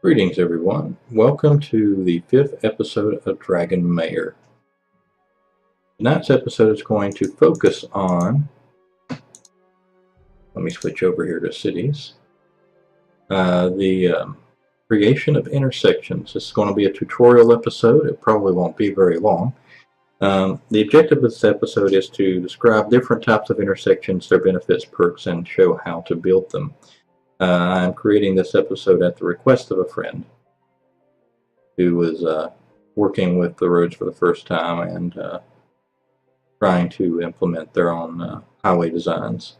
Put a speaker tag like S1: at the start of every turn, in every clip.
S1: Greetings, everyone. Welcome to the fifth episode of Dragon Mayor. Tonight's episode is going to focus on, let me switch over here to cities, the creation of intersections. This is going to be a tutorial episode. It probably won't be very long. The objective of this episode is to describe different types of intersections, their benefits, perks, and show how to build them. I'm creating this episode at the request of a friend who was working with the roads for the first time and trying to implement their own highway designs.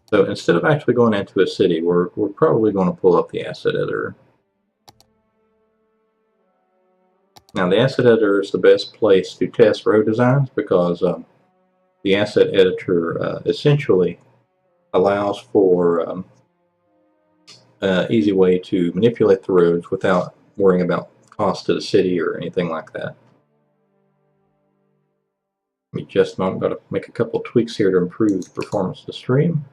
S1: So instead of actually going into a city, we're probably going to pull up the asset editor. Now the asset editor is the best place to test road designs because the asset editor essentially allows for easy way to manipulate the roads without worrying about cost to the city or anything like that. Let me just a moment, got to make a couple tweaks here to improve the performance of the stream.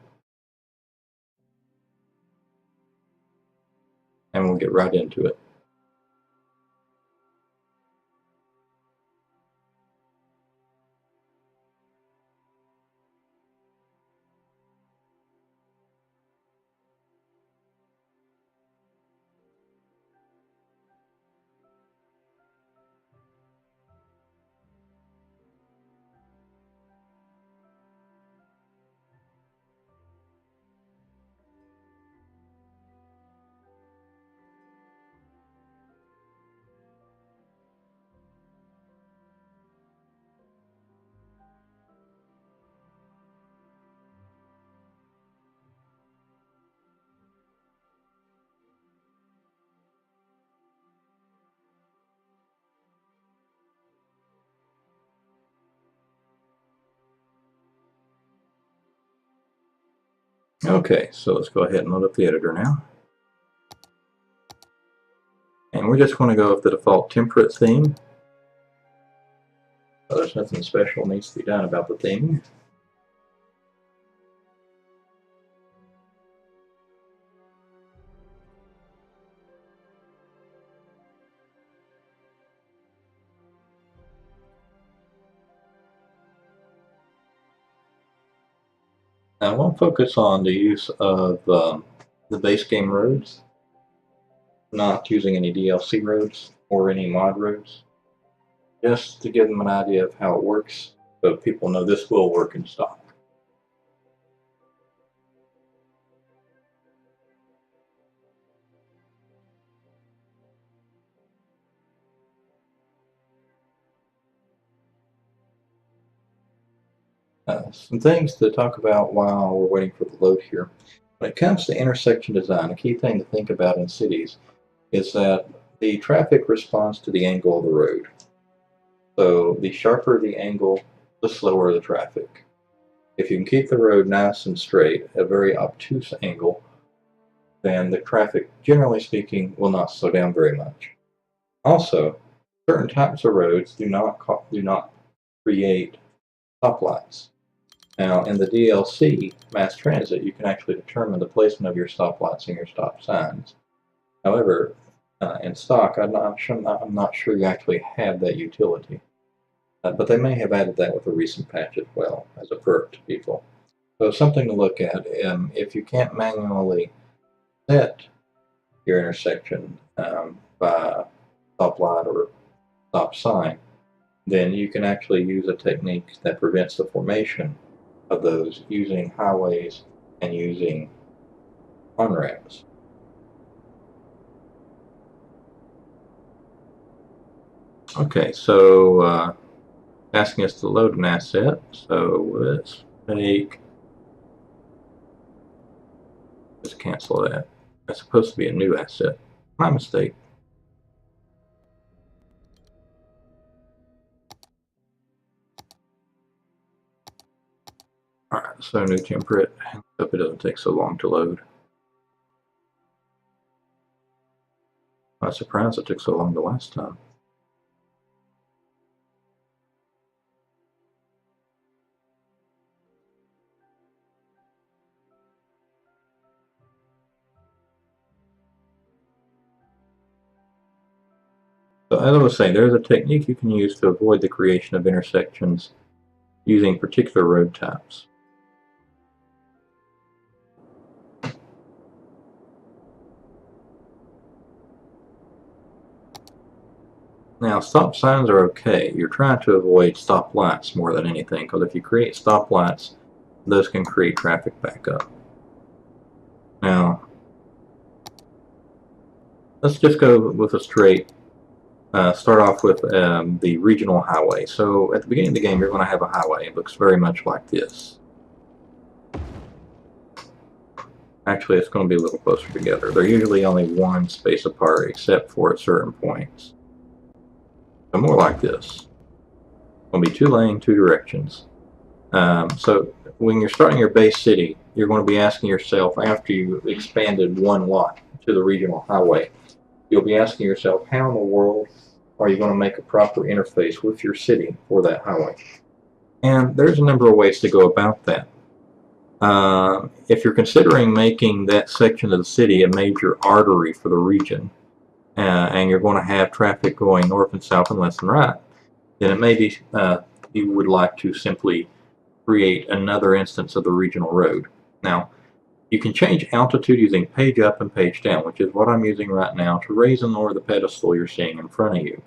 S1: And we'll get right into it. Okay, so let's go ahead and load up the editor now. And we're just going to go with the default temperate theme. So there's nothing special needs to be done about the theme. Now I won't focus on the use of the base game roads, not using any DLC roads or any mod roads, just to give them an idea of how it works so people know this will work in stock. Some things to talk about while we're waiting for the load here. When it comes to intersection design, a key thing to think about in cities is that the traffic responds to the angle of the road. So the sharper the angle, the slower the traffic. If you can keep the road nice and straight at a very obtuse angle, then the traffic, generally speaking, will not slow down very much. Also, certain types of roads do not create stoplights. Now, in the DLC mass transit, you can actually determine the placement of your stoplights and your stop signs. However, in stock, I'm not sure you actually have that utility. But they may have added that with a recent patch as well as a perk to people. So something to look at. If you can't manually set your intersection by stoplight or stop sign, then you can actually use a technique that prevents the formation of those using highways and using on-ramps. Okay, so asking us to load an asset, so let's cancel that. That's supposed to be a new asset. My mistake. Alright, so new template. Hope it doesn't take so long to load. I was surprised it took so long the last time. So as I was saying, there's a technique you can use to avoid the creation of intersections using particular road types. Now, stop signs are okay. You're trying to avoid stoplights more than anything, because if you create stoplights, those can create traffic backup. Now, let's just go with a straight, start off with the regional highway. So at the beginning of the game, you're going to have a highway. It looks very much like this. Actually, it's going to be a little closer together. They're usually only one space apart, except for at certain points. So more like this. It's going to be 2 lane, 2 directions. So when you're starting your base city, you're going to be asking yourself, after you expanded one lot to the regional highway, you'll be asking yourself, how in the world are you going to make a proper interface with your city for that highway? And there's a number of ways to go about that. If you're considering making that section of the city a major artery for the region, and you're going to have traffic going north and south and left and right, then it may be you would like to simply create another instance of the regional road. Now, you can change altitude using page up and page down, which is what I'm using right now to raise and lower the pedestal you're seeing in front of you.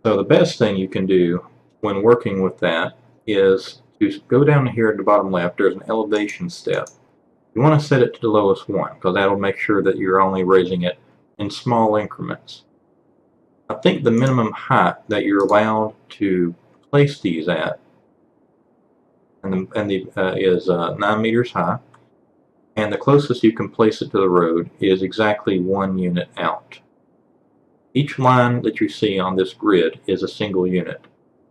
S1: So the best thing you can do when working with that is to go down here at the bottom left. There's an elevation step. You want to set it to the lowest one, because that'll make sure that you're only raising it in small increments. I think the minimum height that you're allowed to place these at is 9 meters high, and the closest you can place it to the road is exactly 1 unit out. Each line that you see on this grid is a single unit.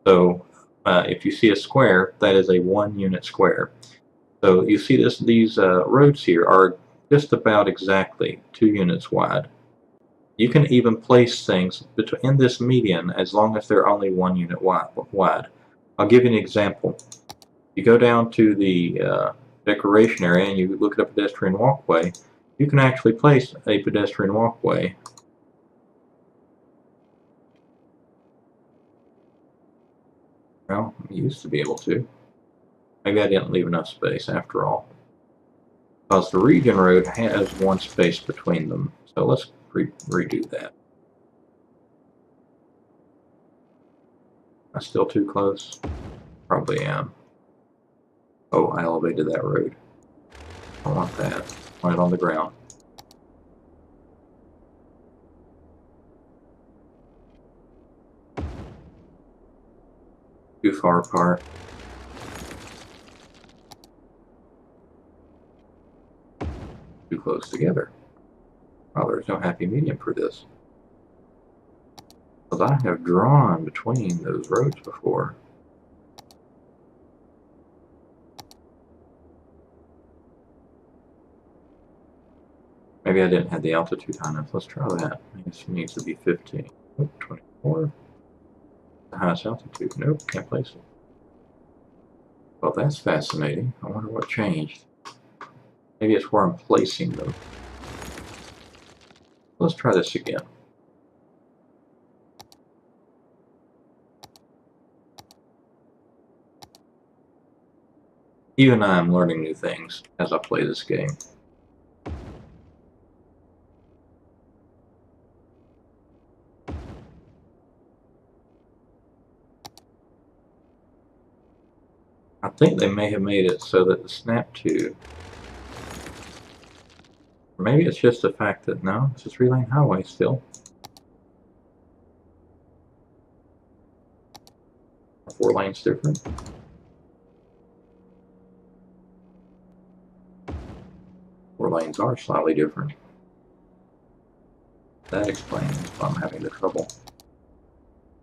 S1: So if you see a square, that is a 1 unit square. So you see these roads here are just about exactly 2 units wide. You can even place things in this median as long as they're only 1 unit wide. I'll give you an example. You go down to the decoration area and you look at a pedestrian walkway, you can actually place a pedestrian walkway well, I used to be able to. Maybe I didn't leave enough space after all. Because the region road has 1 space between them. So let's redo that. Am I still too close? Probably am. Oh, I elevated that road. I don't want that. I want it on the ground. Too far apart. Too close together. Well, there's no happy medium for this. Because I have drawn between those roads before. Maybe I didn't have the altitude high enough. Let's try that. I guess it needs to be 15. Oh, 24. The highest altitude. Nope, can't place it. Well, that's fascinating. I wonder what changed. Maybe it's where I'm placing them. Let's try this again. Even I'm learning new things as I play this game. I think they may have made it so that the snap tube, or maybe it's just the fact that no, it's a 3-lane highway still. 4 lanes different. Four lanes are slightly different. That explains why I'm having the trouble.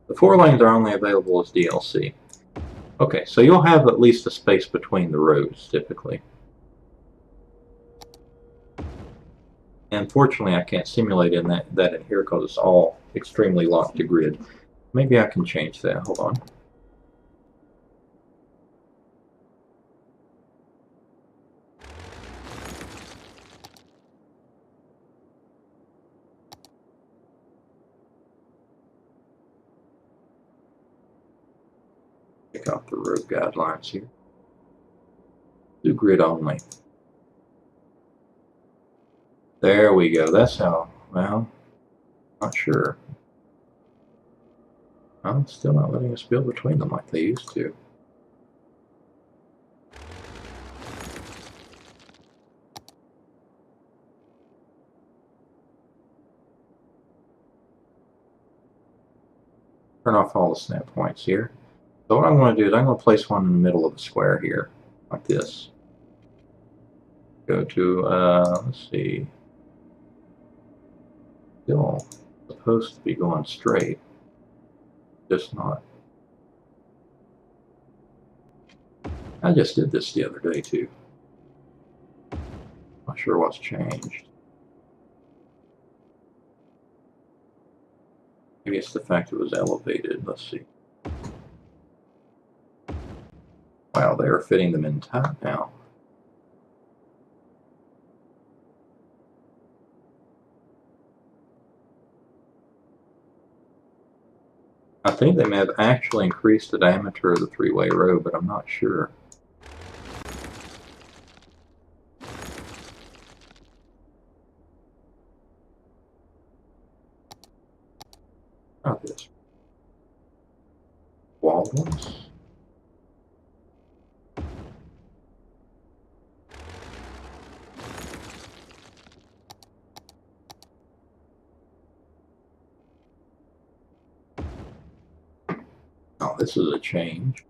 S1: The 4 lanes are only available as DLC. Okay, so you'll have at least a space between the roads, typically. And fortunately, I can't simulate that in here because it's all extremely locked to grid. Maybe I can change that. Hold on. Take off the road guidelines here. Do grid only. There we go. That's how, well, not sure. I'm still not letting us build between them like they used to. Turn off all the snap points here. So what I'm going to do is I'm going to place one in the middle of the square here, like this. Go to, let's see. Still supposed to be going straight, just not. I just did this the other day too. Not sure what's changed. Maybe it's the fact it was elevated. Let's see. Wow, they are fitting them in tight now. I think they may have actually increased the diameter of the three-way road, but I'm not sure. Not this. Walled ones. Oh, this is a change.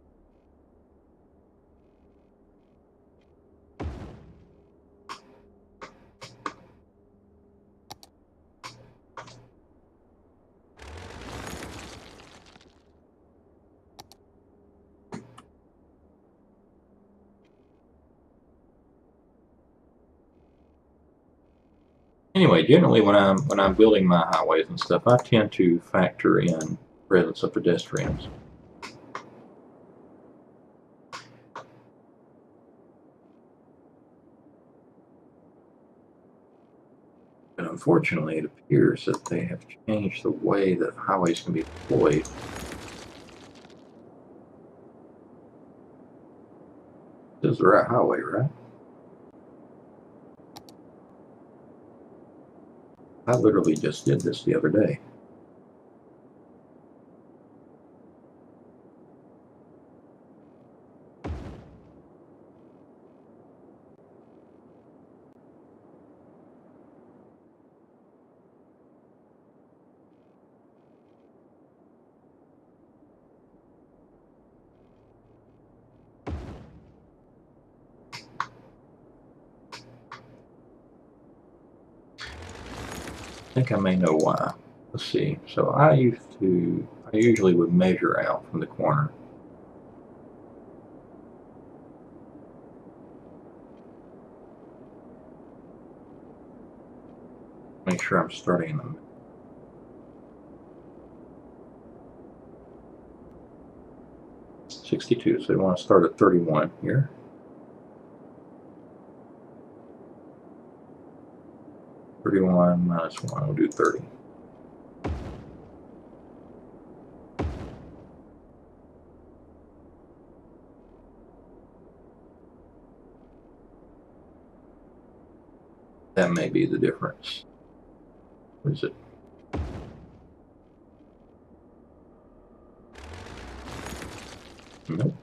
S1: Anyway, generally when I'm building my highways and stuff, I tend to factor in presence of pedestrians. But unfortunately, it appears that they have changed the way that highways can be deployed. This is the right highway, right? I literally just did this the other day. I think I may know why. Let's see. So I usually would measure out from the corner. Make sure I'm starting in the middle. .62, so we want to start at 31 here. -1, we'll do 30. That may be the difference. What is it? Nope.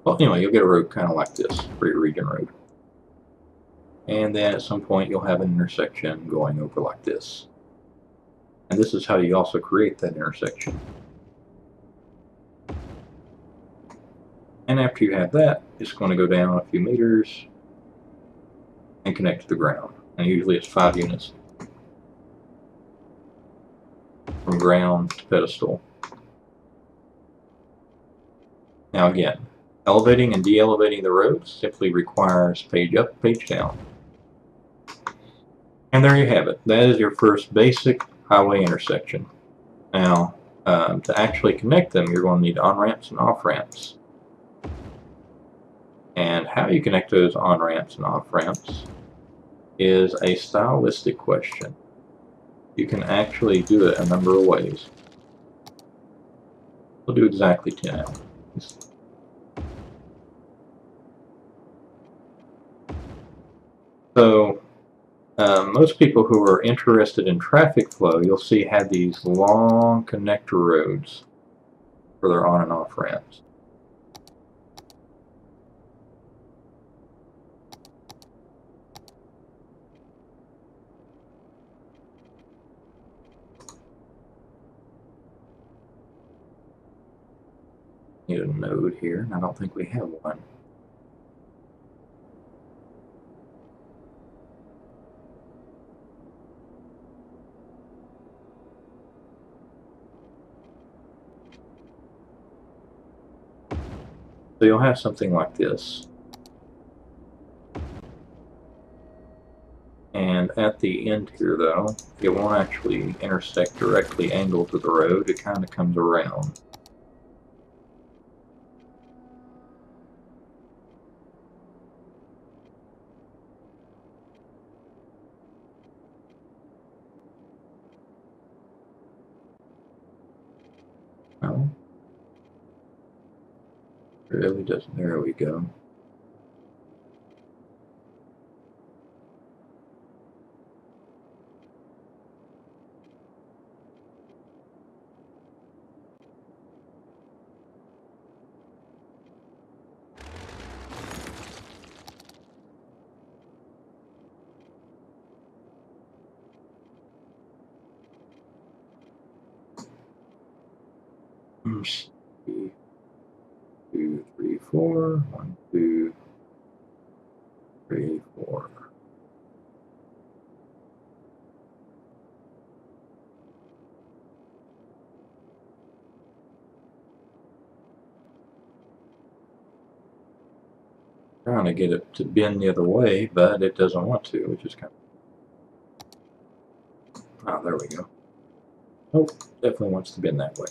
S1: Well, anyway, you'll get a road kind of like this, free region road. And then at some point you'll have an intersection going over like this. And this is how you also create that intersection. And after you have that, it's going to go down a few meters and connect to the ground. And usually it's 5 units from ground to pedestal. Now again, elevating and de-elevating the roads simply requires page up, page down. And there you have it. That is your first basic highway intersection. Now, to actually connect them, you're going to need on-ramps and off-ramps. And how you connect those on-ramps and off-ramps is a stylistic question. You can actually do it a number of ways. We'll do exactly 10 hours. So most people who are interested in traffic flow, you'll see have these long connector roads for their on and off ramps. Need a node here, and I don't think we have one. So you'll have something like this. And at the end here, though, it won't actually intersect directly angled to the road. It kind of comes around. No. It really doesn't. There we go. Let's see. 2, 3, 4. 1, 2, 3, 4. Trying to get it to bend the other way, but it doesn't want to, which is kind of... Oh, there we go. Oh, definitely wants to bend that way.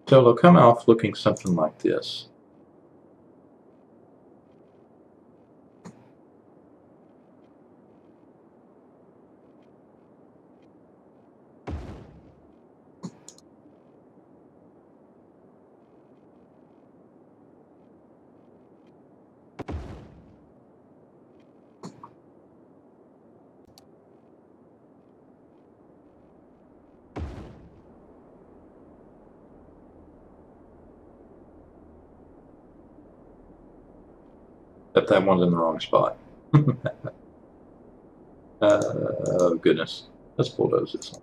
S1: So they'll come off looking something like this. Except that one's in the wrong spot. Oh, goodness. Let's bulldoze this one.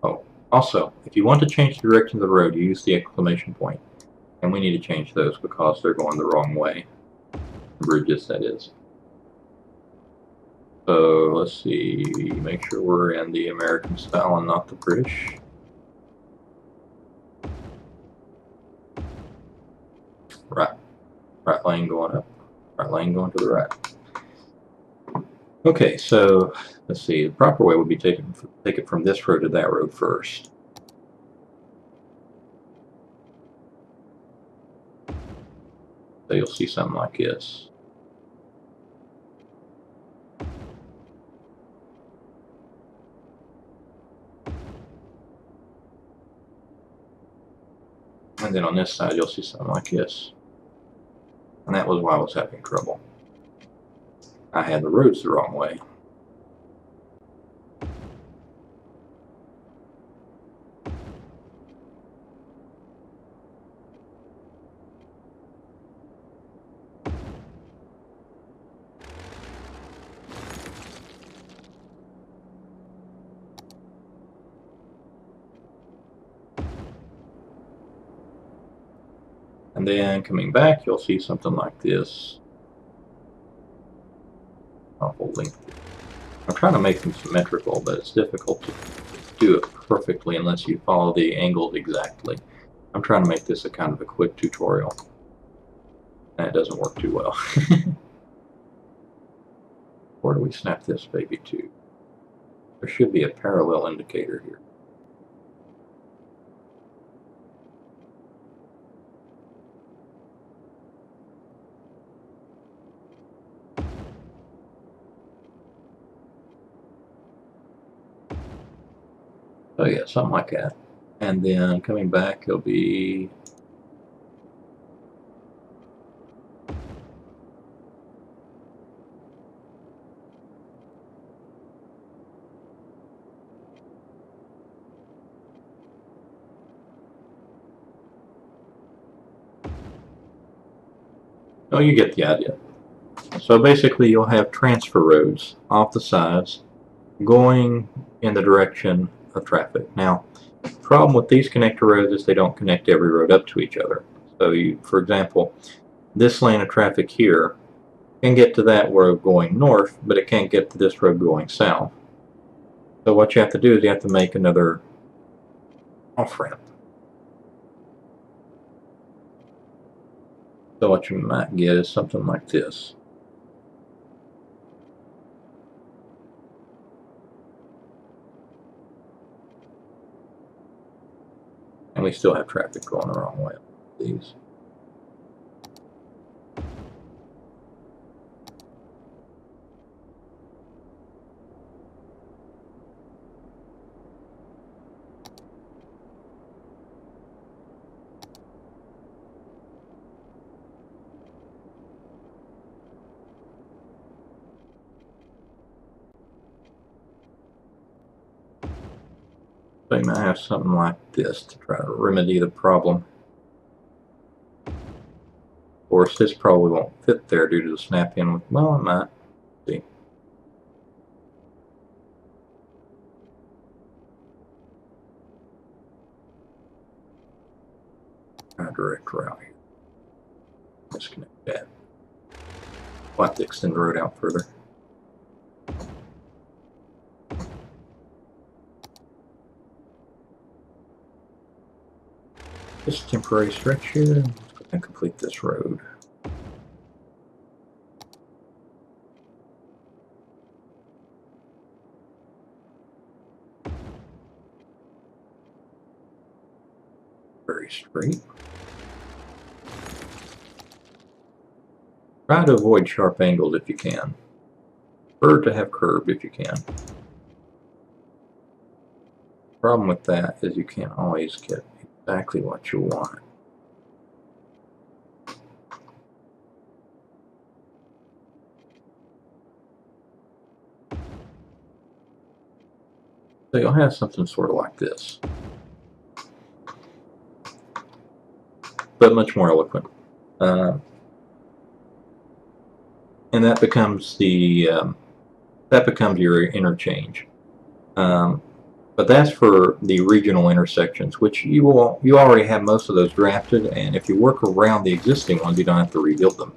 S1: Oh, also, if you want to change the direction of the road, you use the exclamation point. And we need to change those because they're going the wrong way. Bridges, that is. So let's see, make sure we're in the American style and not the British. Right lane going up, right lane going to the right. Okay, so let's see, the proper way would be take it from this road to that road first. So you'll see something like this. And then on this side, you'll see something like this. And that was why I was having trouble. I had the roads the wrong way. And then coming back, you'll see something like this. I'm trying to make them symmetrical, but it's difficult to do it perfectly unless you follow the angles exactly. I'm trying to make this a kind of a quick tutorial. And it doesn't work too well. Where do we snap this baby to? There should be a parallel indicator here. Oh yeah, something like that. And then coming back, it'll be oh, you get the idea. So basically you'll have transfer roads off the sides going in the direction of traffic. Now, the problem with these connector roads is they don't connect every road up to each other. So you, for example, this lane of traffic here can get to that road going north, but it can't get to this road going south. So what you have to do is you have to make another off-ramp. So what you might get is something like this. And we still have traffic going the wrong way with these. So you might have something like this to try to remedy the problem. Of course, this probably won't fit there due to the snap-in with, well, it might. See. Our direct route here. Disconnect that. We'll have to extend the road out further. Just a temporary stretch here. Let's go ahead and complete this road. Very straight. Try to avoid sharp angles if you can. Prefer to have curb if you can. Problem with that is you can't always get exactly what you want. So you'll have something sort of like this, but much more eloquent. And that becomes the your interchange. But that's for the regional intersections, which you already have most of those drafted, and if you work around the existing ones, you don't have to rebuild them.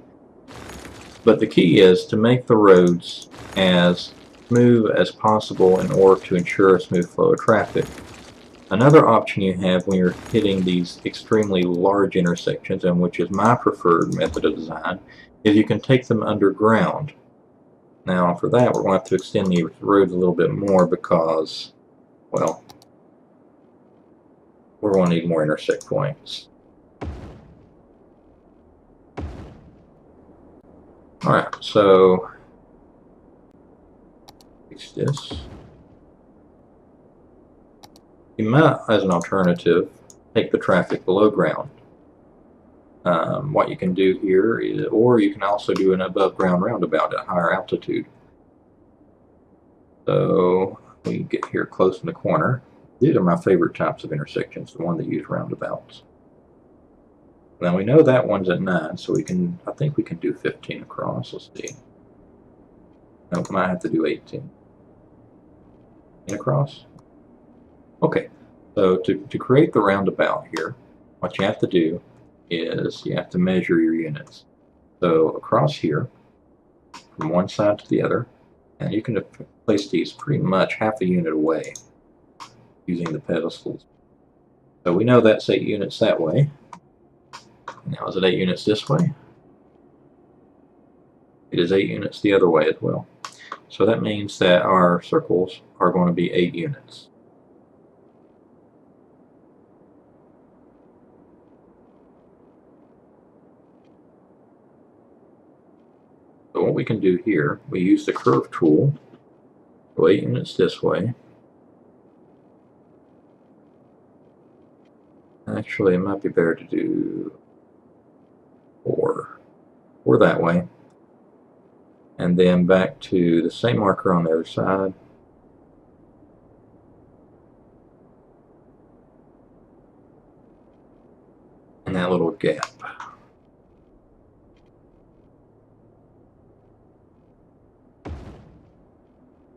S1: But the key is to make the roads as smooth as possible in order to ensure a smooth flow of traffic. Another option you have when you're hitting these extremely large intersections, and which is my preferred method of design, is you can take them underground. Now for that we're going to have to extend the roads a little bit more because, well, we're going to need more intersect points. Alright, so fix this. You might, as an alternative, take the traffic below ground. What you can do here is, or you can also do an above ground roundabout at higher altitude. So we get here close in the corner. These are my favorite types of intersections, the one that use roundabouts. Now we know that one's at 9, so we can, I think we can do 15 across. Let's see. No, we might have to do 18. Across? Okay, so to create the roundabout here, what you have to do is you have to measure your units. So across here, from one side to the other, and you can place these pretty much half a unit away using the pedestals. So we know that's 8 units that way. Now is it 8 units this way? It is 8 units the other way as well. So that means that our circles are going to be 8 units. So what we can do here, we use the curve tool, go 8 units this way. Actually, it might be better to do 4 that way. And then back to the same marker on the other side. And that little gap.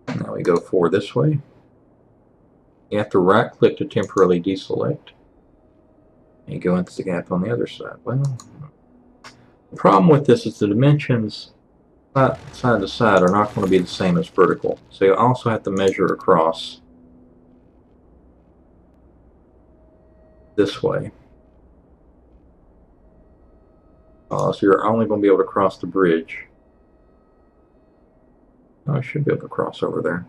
S1: Now we go 4 this way. You have to right click to temporarily deselect. And you go into the gap on the other side. Well, the problem with this is the dimensions side to side are not going to be the same as vertical. So you also have to measure across this way. So you're only going to be able to cross the bridge. Oh, I should be able to cross over there.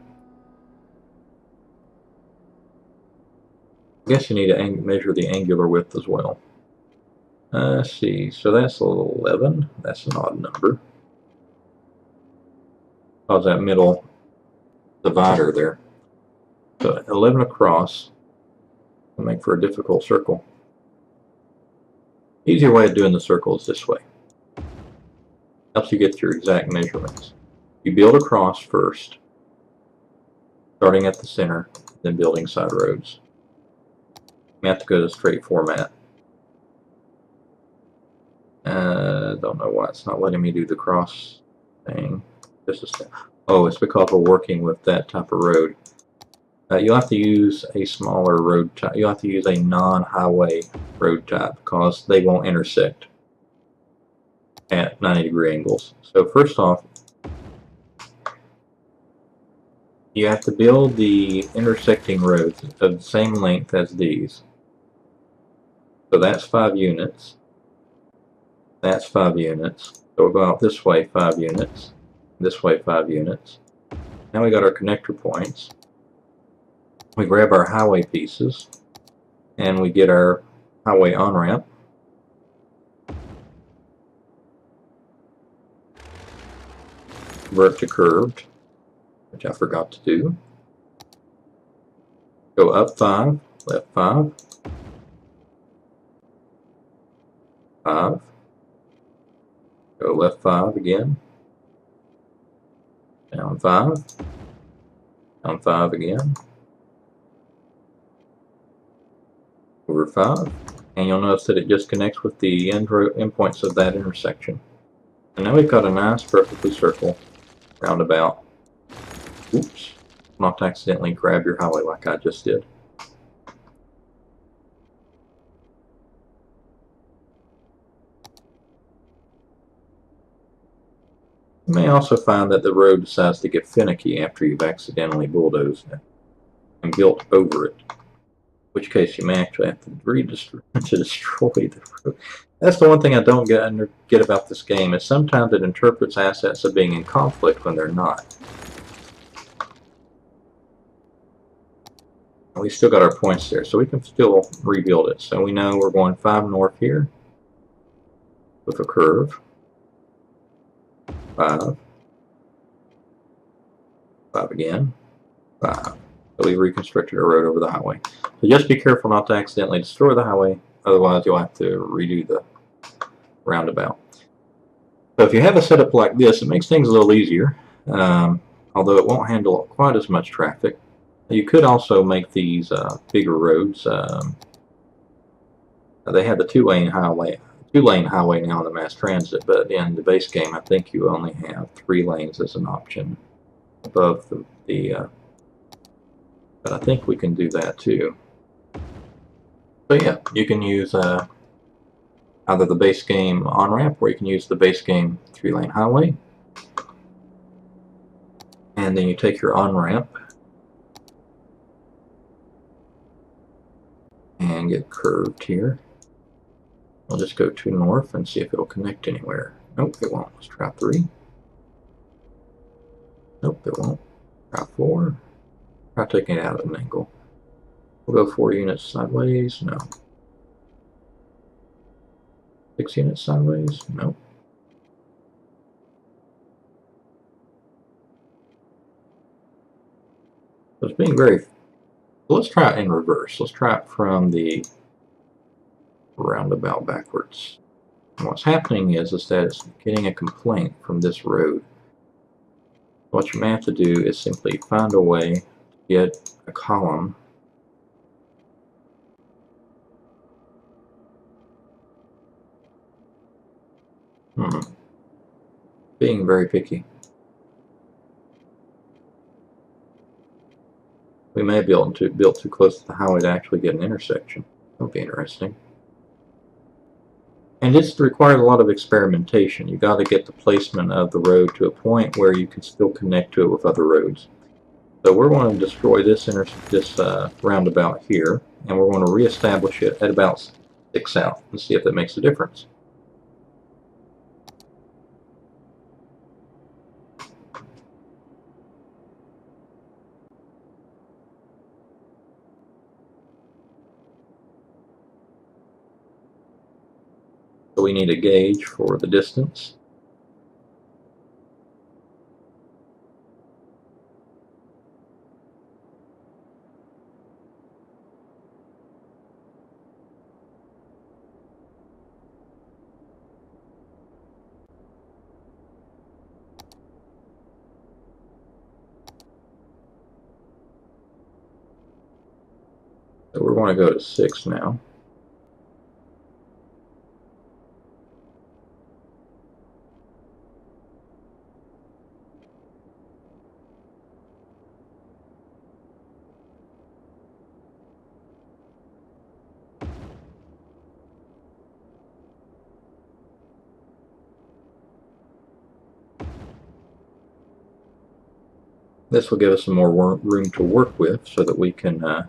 S1: I guess you need to measure the angular width as well. Let's see, so that's 11. That's an odd number. Cause that middle divider there. So 11 across will make for a difficult circle. Easier way of doing the circle is this way. Helps you get your exact measurements. You build across first, starting at the center, then building side roads. You have to go to straight format. Don't know why it's not letting me do the cross thing. Oh, it's because we're working with that type of road. You'll have to use a smaller road type. You'll have to use a non-highway road type because they won't intersect at 90-degree angles. So first off, you have to build the intersecting roads of the same length as these. So that's 5 units. That's 5 units. So we'll go out this way 5 units. This way 5 units. Now we got our connector points. We grab our highway pieces and we get our highway on-ramp. Convert to curved, which I forgot to do. Go up 5, left 5, 5. Go left 5 again. Down 5. Down 5 again. Over 5. And you'll notice that it just connects with the endpoints of that intersection. And now we've got a nice perfectly circle roundabout. Oops. Not accidentally grab your highway like I just did. You may also find that the road decides to get finicky after you've accidentally bulldozed it and built over it, in which case you may actually have to destroy the road. That's the one thing I don't get about this game, is sometimes it interprets assets as being in conflict when they're not. We still got our points there, so we can still rebuild it. So we know we're going 5 north here with a curve. 5. 5 again. 5. So we reconstructed a road over the highway. So just be careful not to accidentally destroy the highway, otherwise you'll have to redo the roundabout. So if you have a setup like this, it makes things a little easier, although it won't handle quite as much traffic. You could also make these bigger roads. They have the two-lane highway now in the mass transit, but in the base game I think you only have 3 lanes as an option above but I think we can do that too. So yeah, you can use either the base game on-ramp, or you can use the base game 3-lane highway, and then you take your on-ramp and get curved here. We'll just go to north and see if it'll connect anywhere. Nope, it won't. Let's try 3. Nope, it won't. Try 4. Try taking it out at an angle. We'll go 4 units sideways. No. 6 units sideways. Nope. So it's being very... Let's try it in reverse. Let's try it from the roundabout backwards. And what's happening is that it's getting a complaint from this road. What you may have to do is simply find a way to get a column being very picky. We may be able to build too close to the highway to actually get an intersection. That'll be interesting. And this requires a lot of experimentation. You got to get the placement of the road to a point where you can still connect to it with other roads. So we're going to destroy this roundabout here, and we're going to reestablish it at about 6 south and see if that makes a difference. So we need a gauge for the distance. So we're going to go to 6 now. This will give us some more room to work with so that we can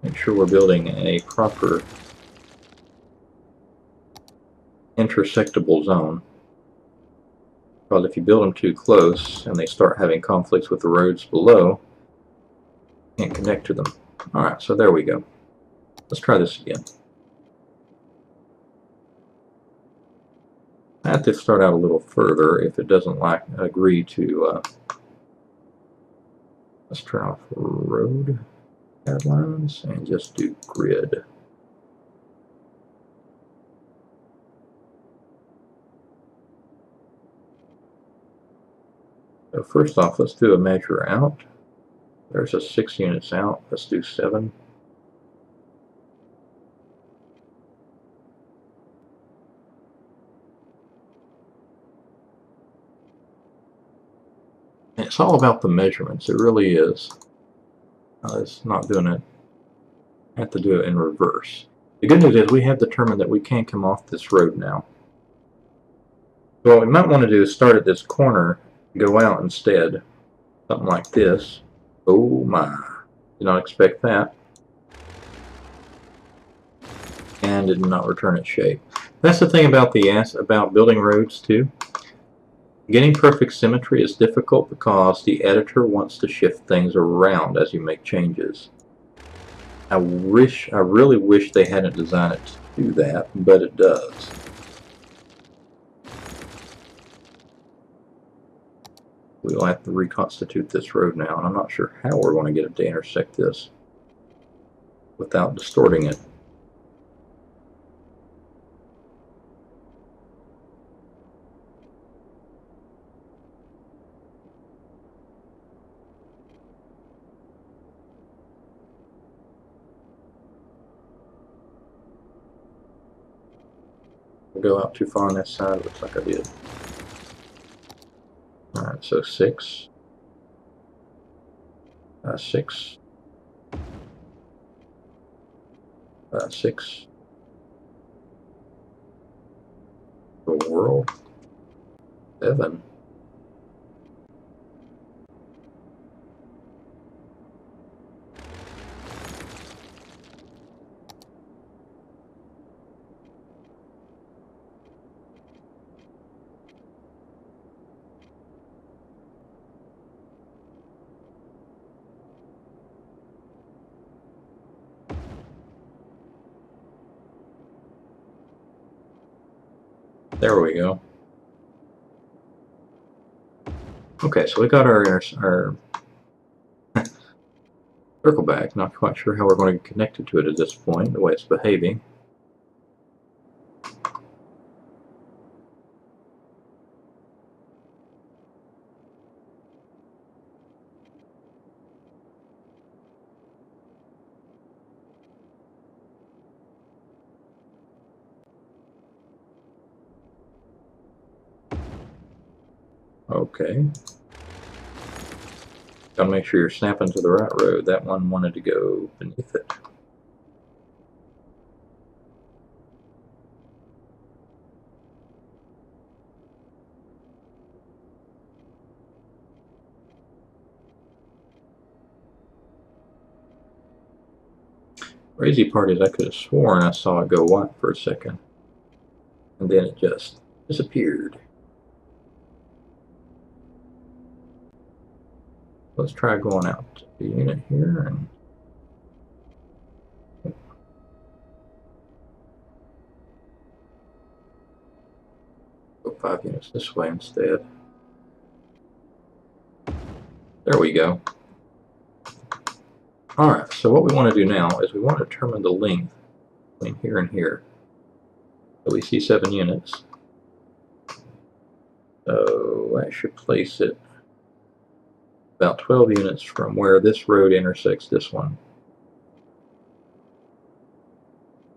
S1: make sure we're building a proper intersectable zone. Because if you build them too close and they start having conflicts with the roads below, you can't connect to them. Alright, so there we go. Let's try this again. I have to start out a little further if it doesn't agree to let's turn off road guidelines and just do grid. So first off, let's do a measure out. There's a 6 units out. Let's do 7. It's all about the measurements. It really is. It's not doing it. I have to do it in reverse. The good news is we have determined that we can't come off this road now. So what we might want to do is start at this corner, go out instead. Something like this. Oh my. Did not expect that. And did not return its shape. That's the thing about about building roads too. Getting perfect symmetry is difficult because the editor wants to shift things around as you make changes. I really wish they hadn't designed it to do that, but it does. We'll have to reconstitute this road now, and I'm not sure how we're going to get it to intersect this without distorting it. Go out too far on this side. Looks like I did. Alright, so 6. 6. 6. The world. 7. There we go. Okay, so we got our circle back. Not quite sure how we're going to connect it to it at this point, the way it's behaving. Okay. Gotta make sure you're snapping to the right road. That one wanted to go beneath it. Crazy part is I could have sworn I saw it go white for a second. And then it just disappeared. Let's try going out to the unit here and go 5 units this way instead. There we go. Alright, so what we want to do now is we want to determine the length between here and here. So we see 7 units. So I should place it about 12 units from where this road intersects this one.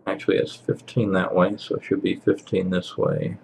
S1: Actually, it's 15 that way, so it should be 15 this way.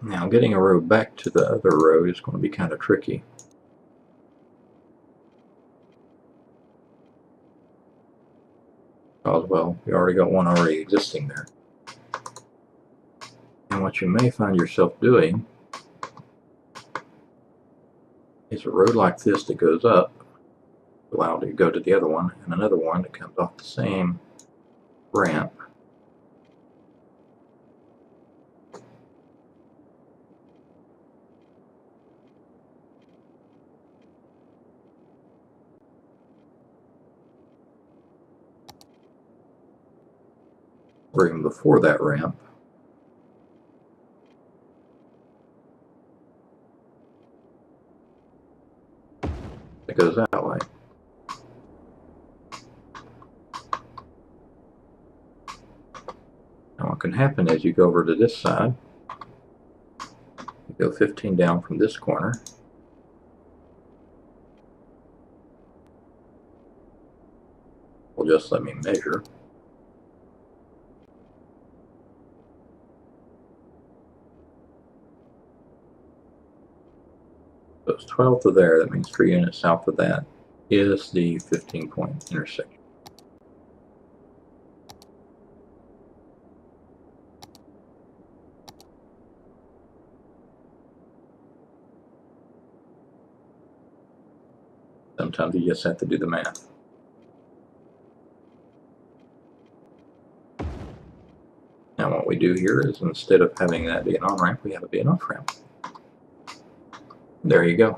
S1: Now, getting a road back to the other road is going to be kind of tricky. Because, well, we already got one already existing there. And what you may find yourself doing is a road like this that goes up, allowed to go to the other one, and another one that comes off the same ramp. Or even before that ramp. It goes that way. Now what can happen is you go over to this side, you go 15 down from this corner, well, just let me measure. So it's 12 to there, that means 3 units south of that is the 15-point intersection. Sometimes you just have to do the math. Now what we do here is instead of having that be an on-ramp, we have it be an off-ramp. There you go.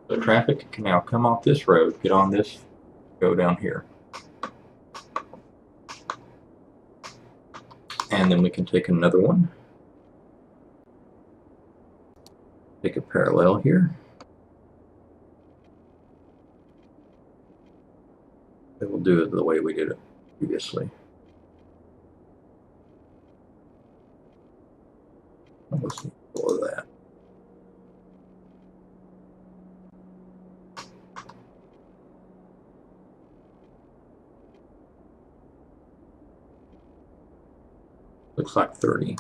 S1: So traffic can now come off this road, get on this, go down here. And then we can take another one. Take a parallel here. And we'll do it the way we did it previously. Let's follow that. Looks like 30.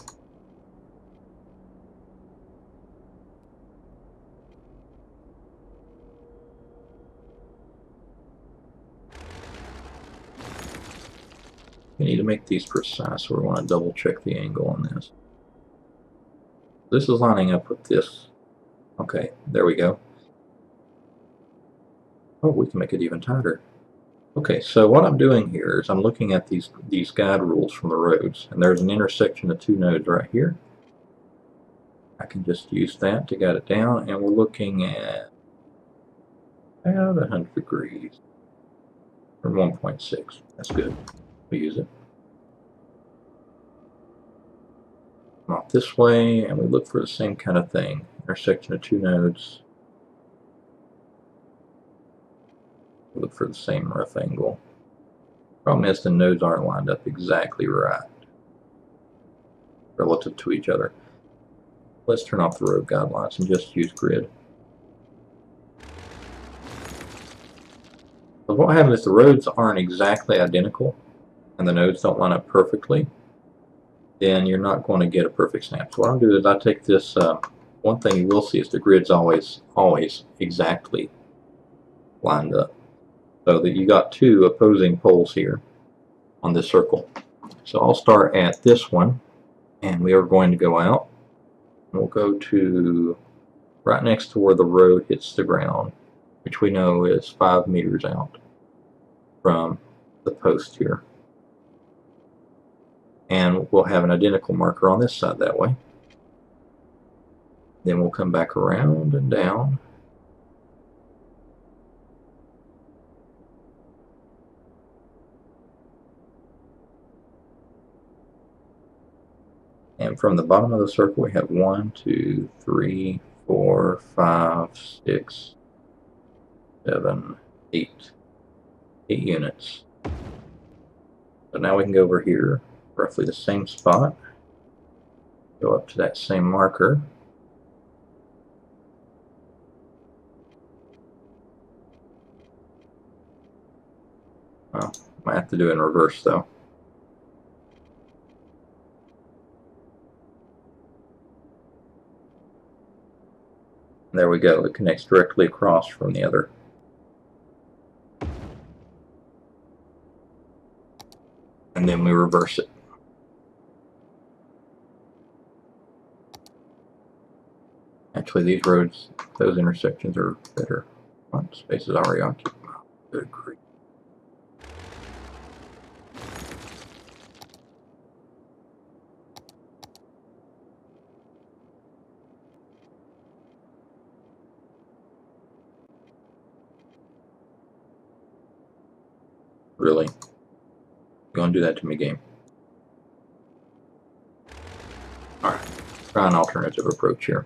S1: We need to make these precise, so we want to double check the angle on this. This is lining up with this. Okay, there we go. Oh, we can make it even tighter. Okay, so what I'm doing here is I'm looking at these guide rules from the roads, and there's an intersection of two nodes right here. I can just use that to guide it down, and we're looking at about 100 degrees, or 1.6. That's good. We use it. Come off this way, and we look for the same kind of thing. Intersection of two nodes. We look for the same rough angle. Problem is the nodes aren't lined up exactly right relative to each other. Let's turn off the road guidelines and just use grid. So what happens if the roads aren't exactly identical and the nodes don't line up perfectly, then you're not going to get a perfect snap. So what I'll do is I take this, one thing you will see is the grid's always exactly lined up. So that you got two opposing poles here on this circle. So I'll start at this one, and we are going to go out. We'll go to right next to where the road hits the ground, which we know is 5 meters out from the post here. And we'll have an identical marker on this side that way. Then we'll come back around and down. And from the bottom of the circle, we have 1, 2, 3, 4, 5, 6, 7, 8. 8 units. So now we can go over here, roughly the same spot, go up to that same marker. Well, might have to do it in reverse though. There we go, it connects directly across from the other. And then we reverse it. Actually, these roads, those intersections are better. Space is already occupied. Good grief. Really? You're gonna do that to me, game? Alright, try an alternative approach here.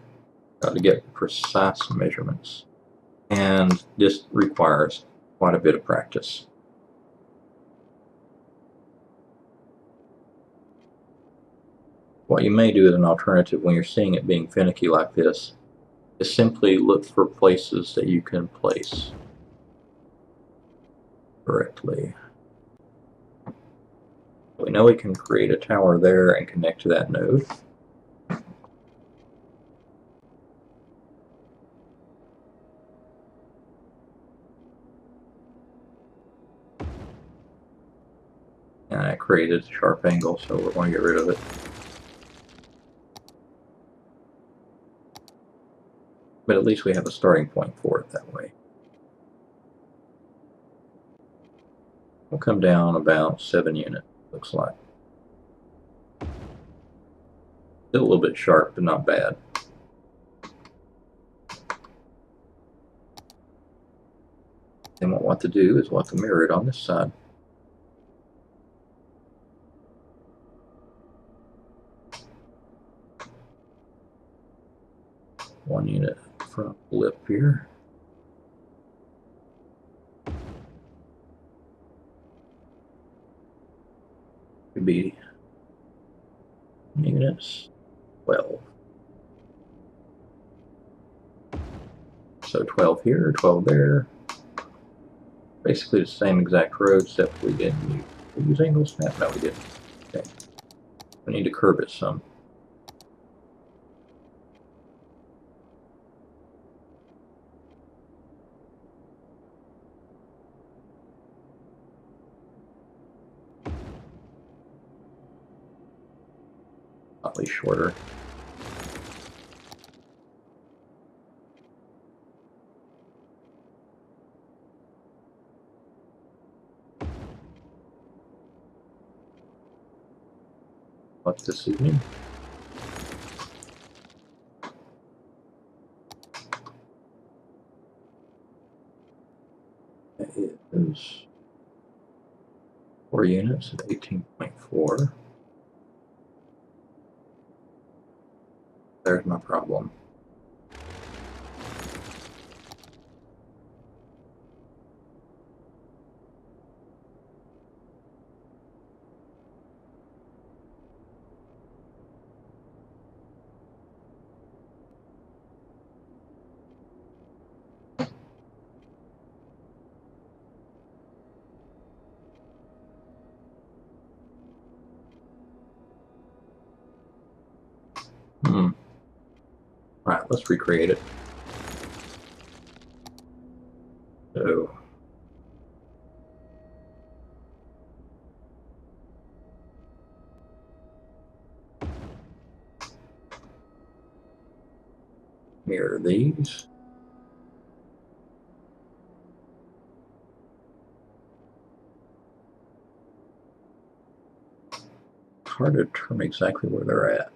S1: Got to get precise measurements. And this requires quite a bit of practice. What you may do as an alternative when you're seeing it being finicky like this is simply look for places that you can place correctly. We know we can create a tower there and connect to that node. And I created a sharp angle, so we're going to get rid of it. But at least we have a starting point for it that way. We'll come down about 7 units, looks like. Still a little bit sharp, but not bad. Then what we'll want to do is we'll have to mirror it on this side. One unit front lip here. Could be units 12. So 12 here, 12 there. Basically the same exact road, except we didn't use angle snap. No, we didn't. Okay. We need to curve it some. slightly shorter. What's this evening? It is 4 units at 18.4. There's my problem. Right, let's recreate it. So mirror these. It's hard to determine exactly where they're at.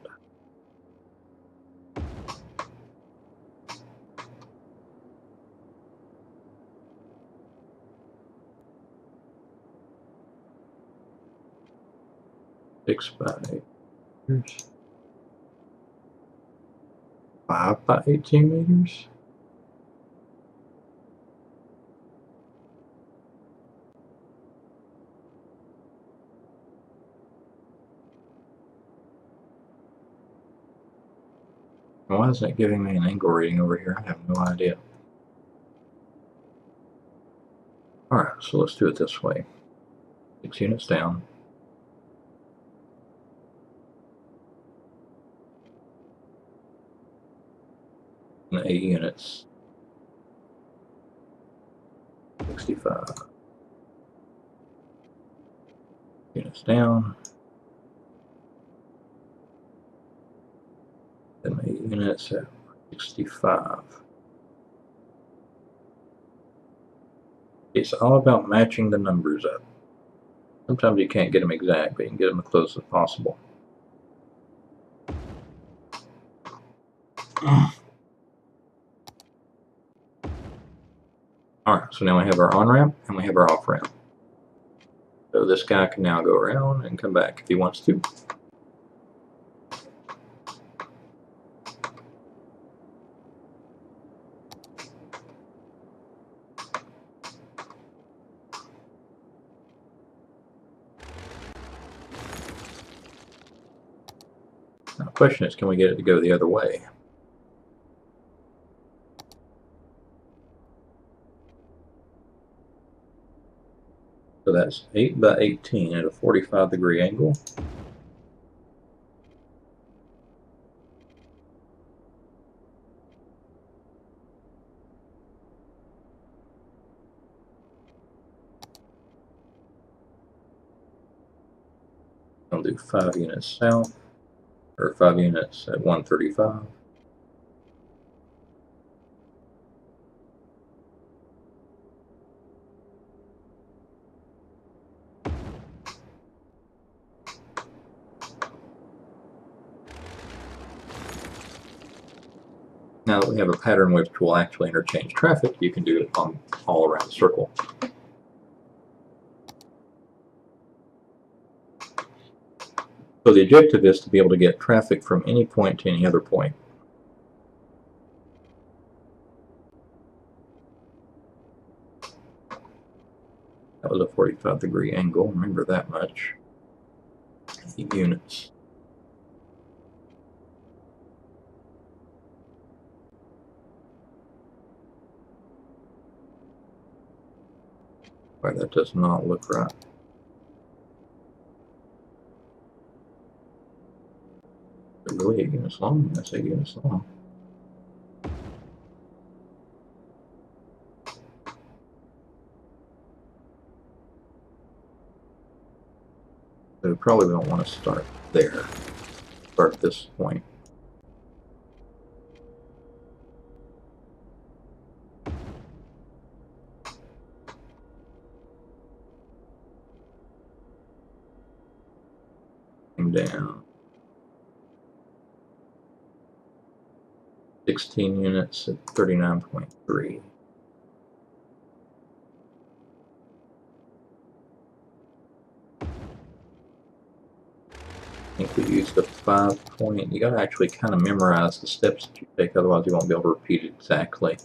S1: Six by 8 meters. 5 by 18 meters. Why isn't it giving me an angle reading over here? I have no idea. Alright, so let's do it this way. 6 units down. And 8 units. 65. Units down. Then 8 units at 65. It's all about matching the numbers up. Sometimes you can't get them exact, but you can get them as close as possible. Alright, so now we have our on-ramp and we have our off-ramp. So this guy can now go around and come back if he wants to. Now the question is, can we get it to go the other way? So that's 8 by 18 at a 45-degree angle. I'll do 5 units south, or 5 units at 135. Now that we have a pattern which will actually interchange traffic, you can do it on all around the circle. So the objective is to be able to get traffic from any point to any other point. That was a 45-degree angle, remember that much. 8 units. Right, that does not look right. It's really 8 units long. That's 8 units long. So we probably don't want to start there. start at this point. Down 16 units at 39.3. I think we used the 5-point. You gotta actually kind of memorize the steps that you take, otherwise you won't be able to repeat it exactly.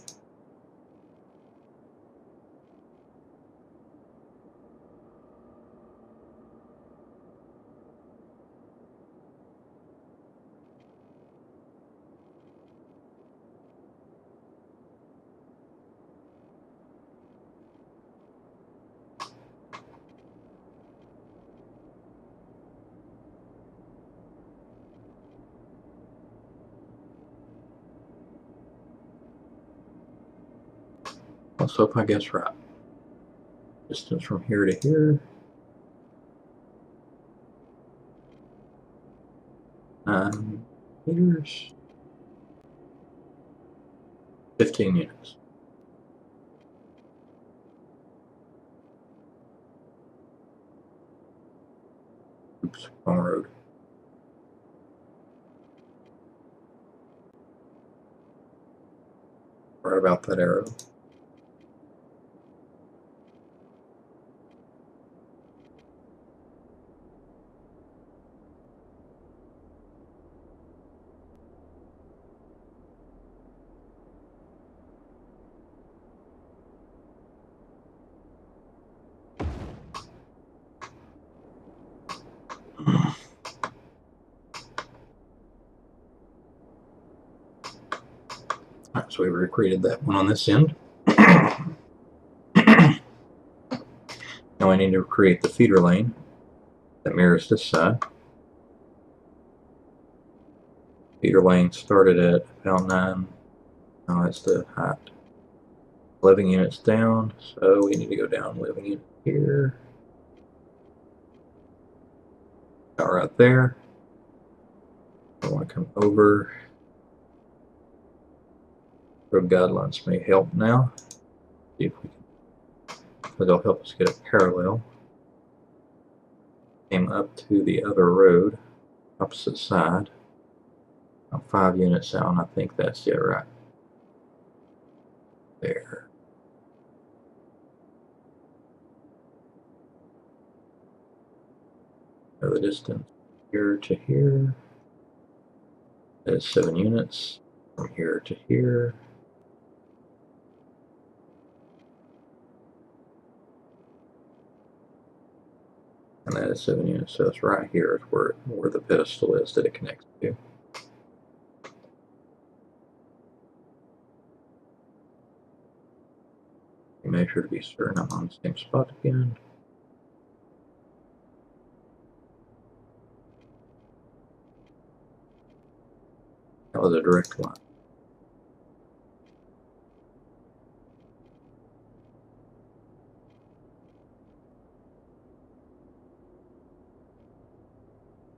S1: Let's hope I guess right. Distance from here to here. 9 meters. 15 units. Oops, wrong road. Right about that arrow. Alright, so we recreated that one on this end. Now I need to create the feeder lane that mirrors this side. Feeder lane started at about 9. Now that's the height. 11 units down, so we need to go down 11 units here. About right there. I want to come over. Road guidelines may help now. See if we can, they'll help us get it parallel. Came up to the other road, opposite side. About 5 units out, and I think that's it right there. So the distance here to here is 7 units. From here to here. And that is 7 units, so it's right here is where the pedestal is that it connects to. Make sure to be certain I'm on the same spot again. That was a direct line.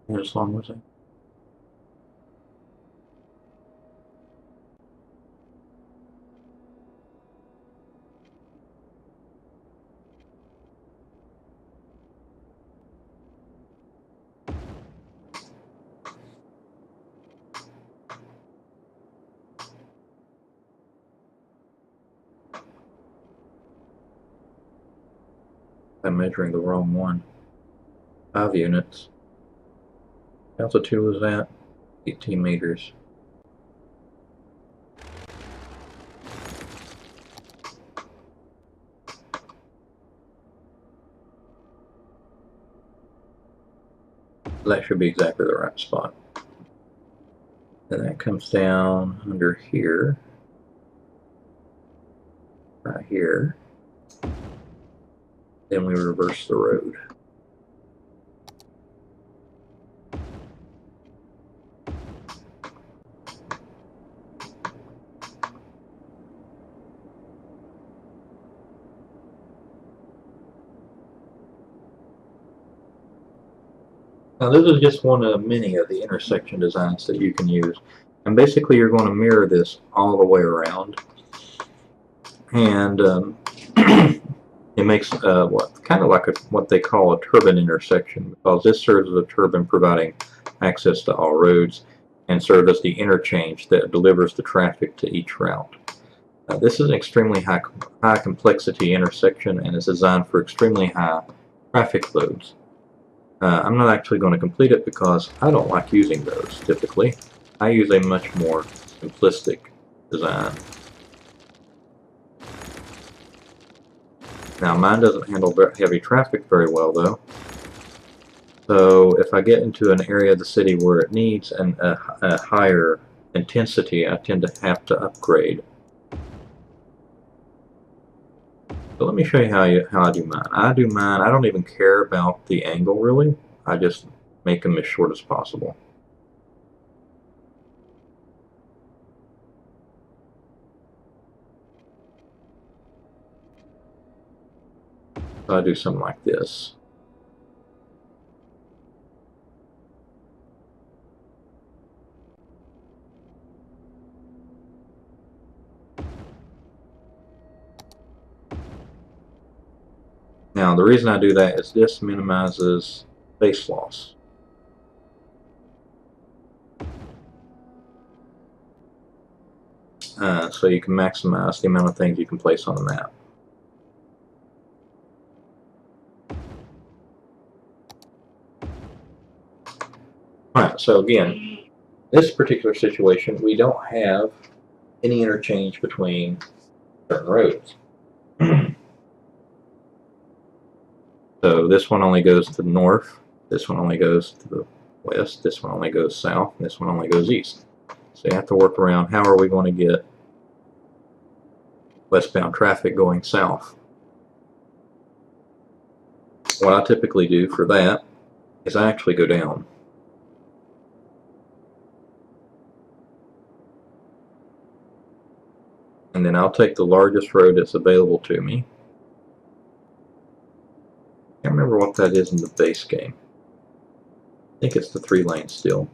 S1: As long as I I'm measuring the wrong one. 5 units. Altitude was at 18 meters. That should be exactly the right spot. Then that comes down under here. Right here. Then we reverse the road. Now this is just one of many of the intersection designs that you can use. And basically you're going to mirror this all the way around. And it makes kind of like what they call a turbine intersection, because this serves as a turbine providing access to all roads and serves as the interchange that delivers the traffic to each route. This is an extremely high complexity intersection and is designed for extremely high traffic loads. I'm not actually going to complete it because I don't like using those typically. I use a much more simplistic design. Now mine doesn't handle heavy traffic very well though. So if I get into an area of the city where it needs a higher intensity, I tend to have to upgrade. So let me show you how I do mine. I don't even care about the angle really. I just make them as short as possible. So I do something like this. Now the reason I do that is this minimizes space loss. So you can maximize the amount of things you can place on the map. Alright, so again, this particular situation, we don't have any interchange between certain roads. So this one only goes to the north, this one only goes to the west, this one only goes south, and this one only goes east. So you have to work around how are we going to get westbound traffic going south. What I typically do for that is I actually go down. And then I'll take the largest road that's available to me. I can't remember what that is in the base game. I think it's the 3-lane still.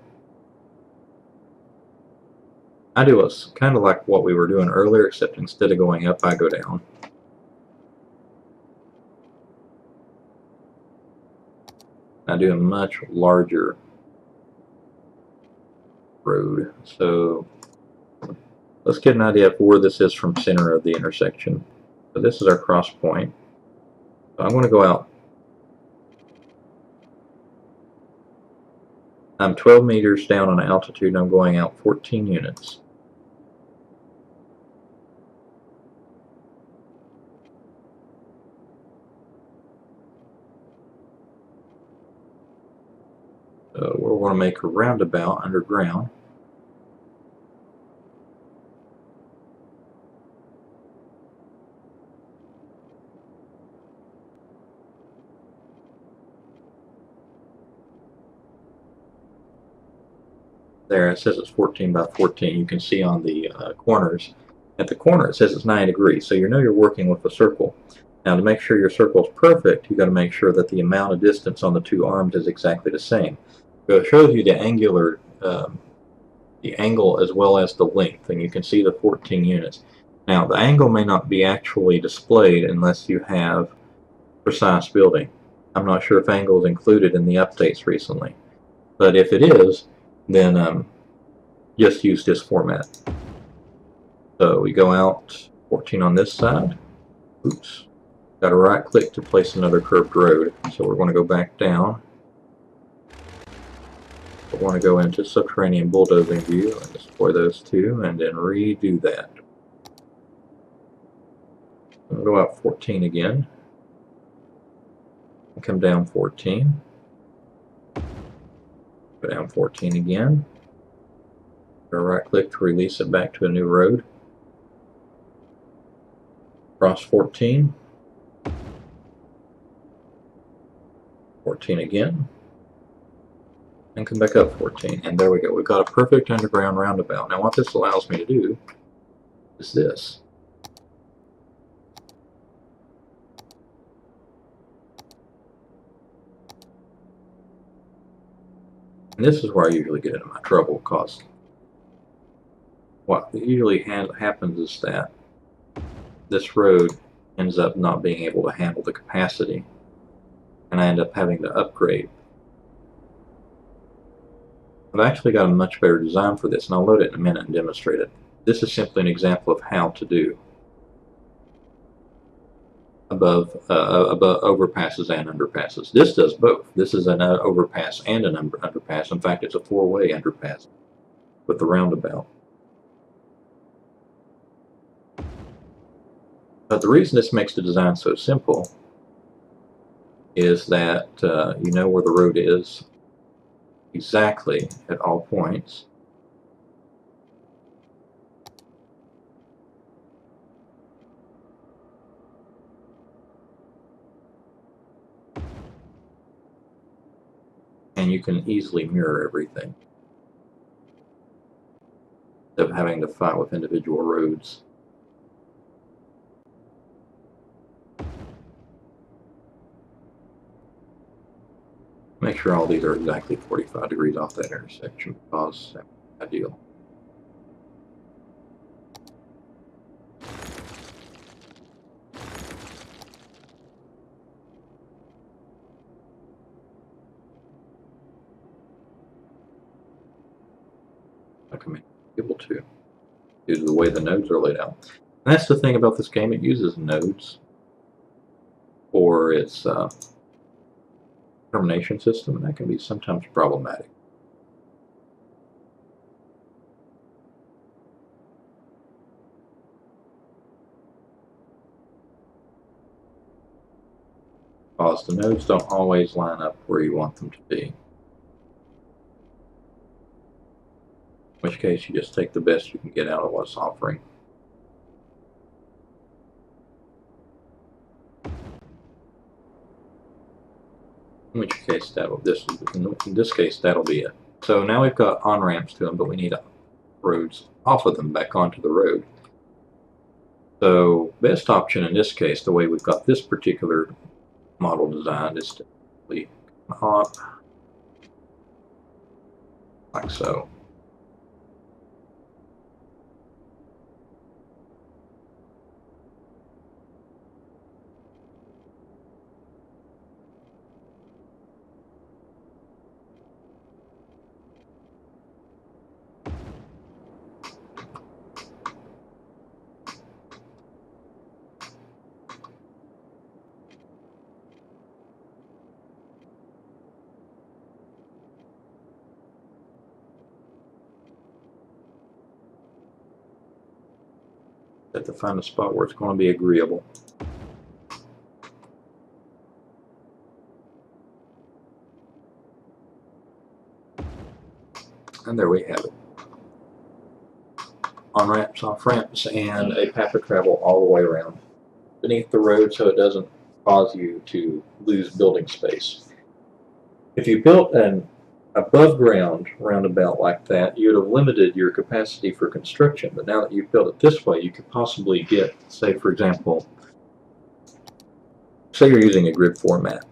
S1: I do a kind of like what we were doing earlier, except instead of going up, I go down. I do a much larger road. So let's get an idea of where this is from center of the intersection. So this is our cross point. So I'm going to go out. I'm 12 meters down on altitude and I'm going out 14 units. So we're going to make a roundabout underground. There it says it's 14 by 14. You can see on the corners. At the corner it says it's 9 degrees, so you know you're working with a circle. Now to make sure your circle is perfect, you've got to make sure that the amount of distance on the two arms is exactly the same. So it shows you the angular, the angle as well as the length, and you can see the 14 units. Now the angle may not be actually displayed unless you have precise building. I'm not sure if angle is included in the updates recently, but if it is, then just use this format. So we go out 14 on this side. Oops. Got to right click to place another curved road. So we're going to go back down. We want to go into subterranean bulldozing view and destroy those two and then redo that. We'll go out 14 again. Come down 14. Go down 14 again. Go right click to release it back to a new road. Cross 14. 14 again. And come back up 14. And there we go. We've got a perfect underground roundabout. Now what this allows me to do is this. And this is where I usually get into my trouble, because what usually happens is that this road ends up not being able to handle the capacity, and I end up having to upgrade. I've actually got a much better design for this, and I'll load it in a minute and demonstrate it. This is simply an example of how to do above overpasses and underpasses. This does both. This is an overpass and an underpass. In fact, it's a four-way underpass with the roundabout. But the reason this makes the design so simple is that you know where the road is exactly at all points. And you can easily mirror everything instead of having to fight with individual roads. Make sure all these are exactly 45 degrees off that intersection, because that's ideal. I can be able to, due to the way the nodes are laid out. And that's the thing about this game, it uses nodes for its termination system, and that can be sometimes problematic. Because the nodes don't always line up where you want them to be. In which case, you just take the best you can get out of what's offering. In which case, in this case, that'll be it. So now we've got on-ramps to them, but we need roads off of them back onto the road. So best option in this case, the way we've got this particular model designed, is to come up like so. Have to find a spot where it's going to be agreeable. And there we have it. On-ramps, off-ramps, and a path of travel all the way around beneath the road, so it doesn't cause you to lose building space. If you built an above ground roundabout like that, you would have limited your capacity for construction. But now that you've built it this way, you could possibly get, say for example, say you're using a grid format.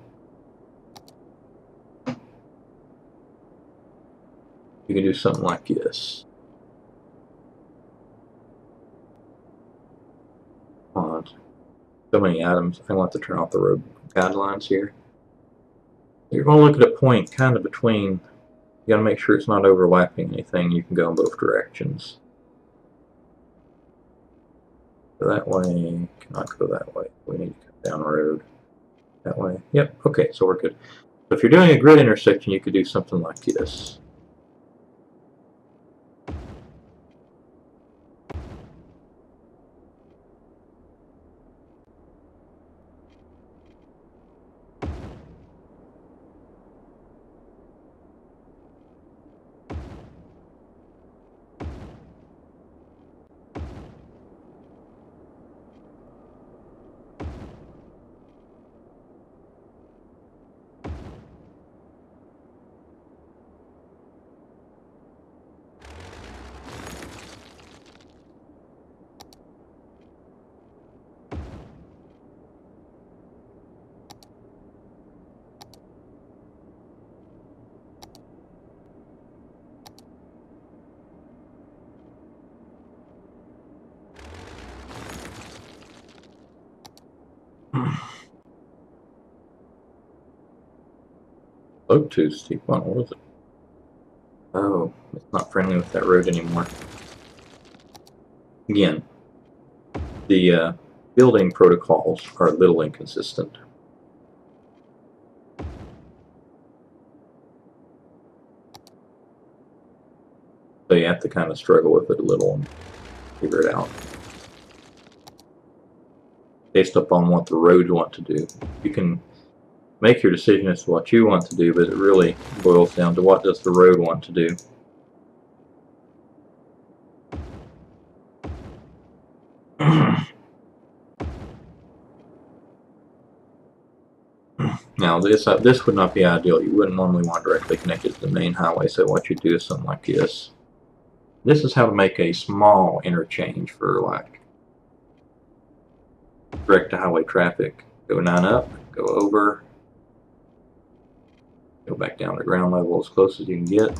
S1: You can do something like this. So many items. I want to turn off the road guidelines here. You're going to look at a point kind of between. You got to make sure it's not overlapping anything. You can go in both directions. So that way, cannot go that way. We need to come down the road that way. Yep. Okay. So we're good. So if you're doing a grid intersection, you could do something like this. Oak tooth steep one, what was it? Oh, it's not friendly with that road anymore. Again, the building protocols are a little inconsistent. So you have to kind of struggle with it a little and figure it out. Based upon what the roads want to do. You can make your decision as to what you want to do, but it really boils down to what does the road want to do. Now this would not be ideal. You wouldn't normally want directly connected to the main highway, so what you do is something like this. This is how to make a small interchange for like direct to highway traffic. Go 9 up, go over, go back down to ground level as close as you can get.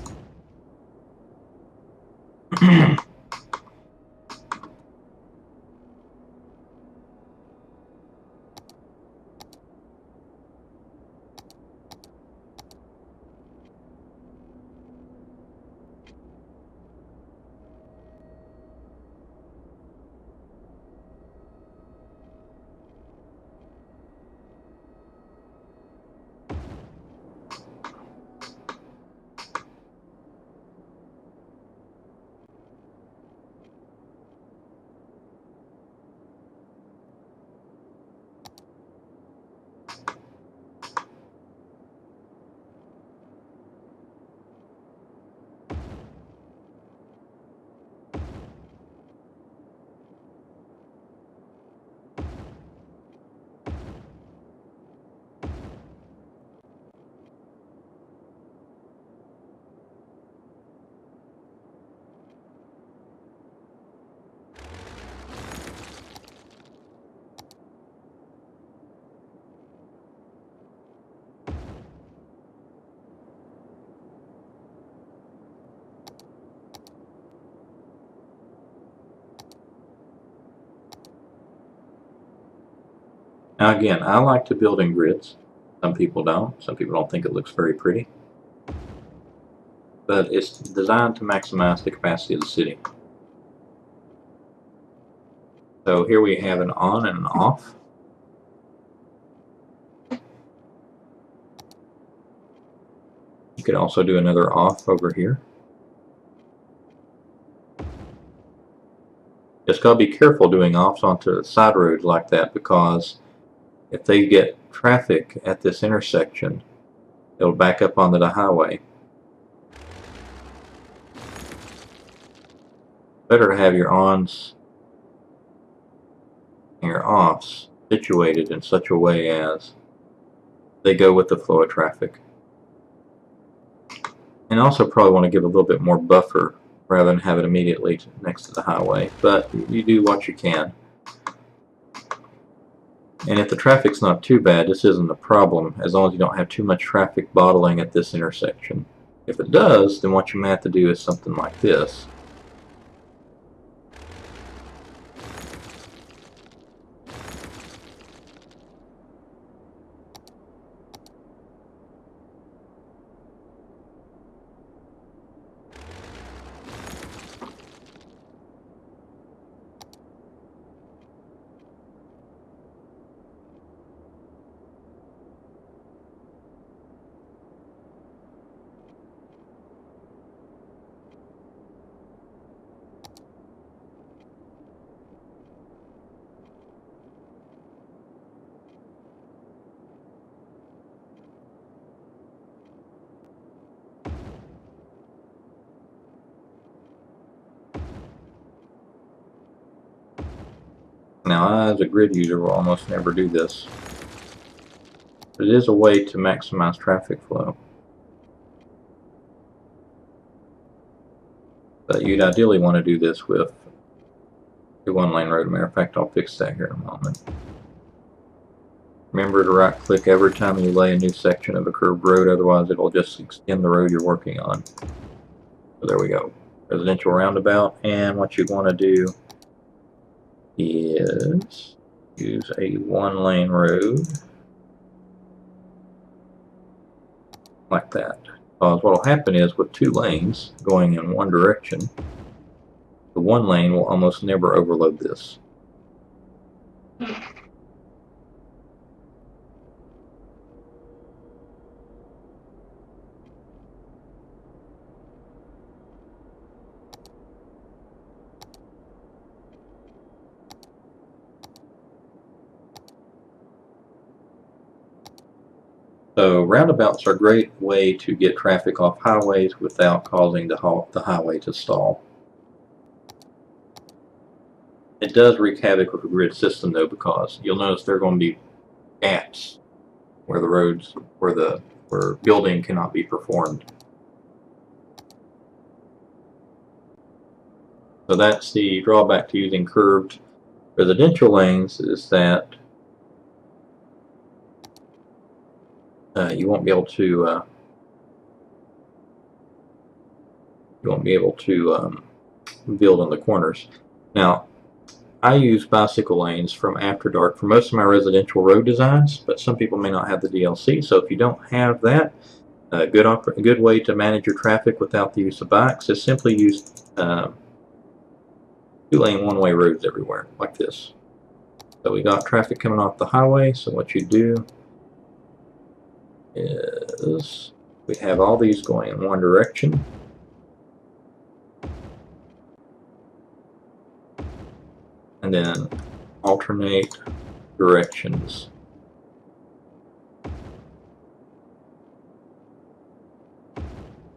S1: Now again, I like to build in grids. Some people don't. Some people don't think it looks very pretty. But it's designed to maximize the capacity of the city. So here we have an on and an off. You could also do another off over here. Just gotta be careful doing offs onto side roads like that, because if they get traffic at this intersection, it'll back up onto the highway. Better to have your ons and your offs situated in such a way as they go with the flow of traffic. And also probably want to give a little bit more buffer rather than have it immediately next to the highway, but you do what you can. And if the traffic's not too bad, this isn't a problem, as long as you don't have too much traffic bottling at this intersection. If it does, then what you may have to do is something like this. Now, I, as a grid user, will almost never do this. But it is a way to maximize traffic flow. But you'd ideally want to do this with a one-lane road. Matter of fact, I'll fix that here in a moment. Remember to right-click every time you lay a new section of a curved road, otherwise it'll just extend the road you're working on. So there we go. Residential roundabout, and what you want to do is use a one-lane road like that. Because what will happen is with two lanes going in one direction, the one lane will almost never overload this. So roundabouts are a great way to get traffic off highways without causing the highway to stall. It does wreak havoc with the grid system though, because you'll notice there are going to be gaps where the roads, where building cannot be performed. So that's the drawback to using curved residential lanes, is that you won't be able to build on the corners. Now, I use bicycle lanes from After Dark for most of my residential road designs, but some people may not have the DLC. So if you don't have that, a good way to manage your traffic without the use of bikes is simply use two-lane one-way roads everywhere, like this. So we got traffic coming off the highway, so what you do is we have all these going in one direction. And then alternate directions.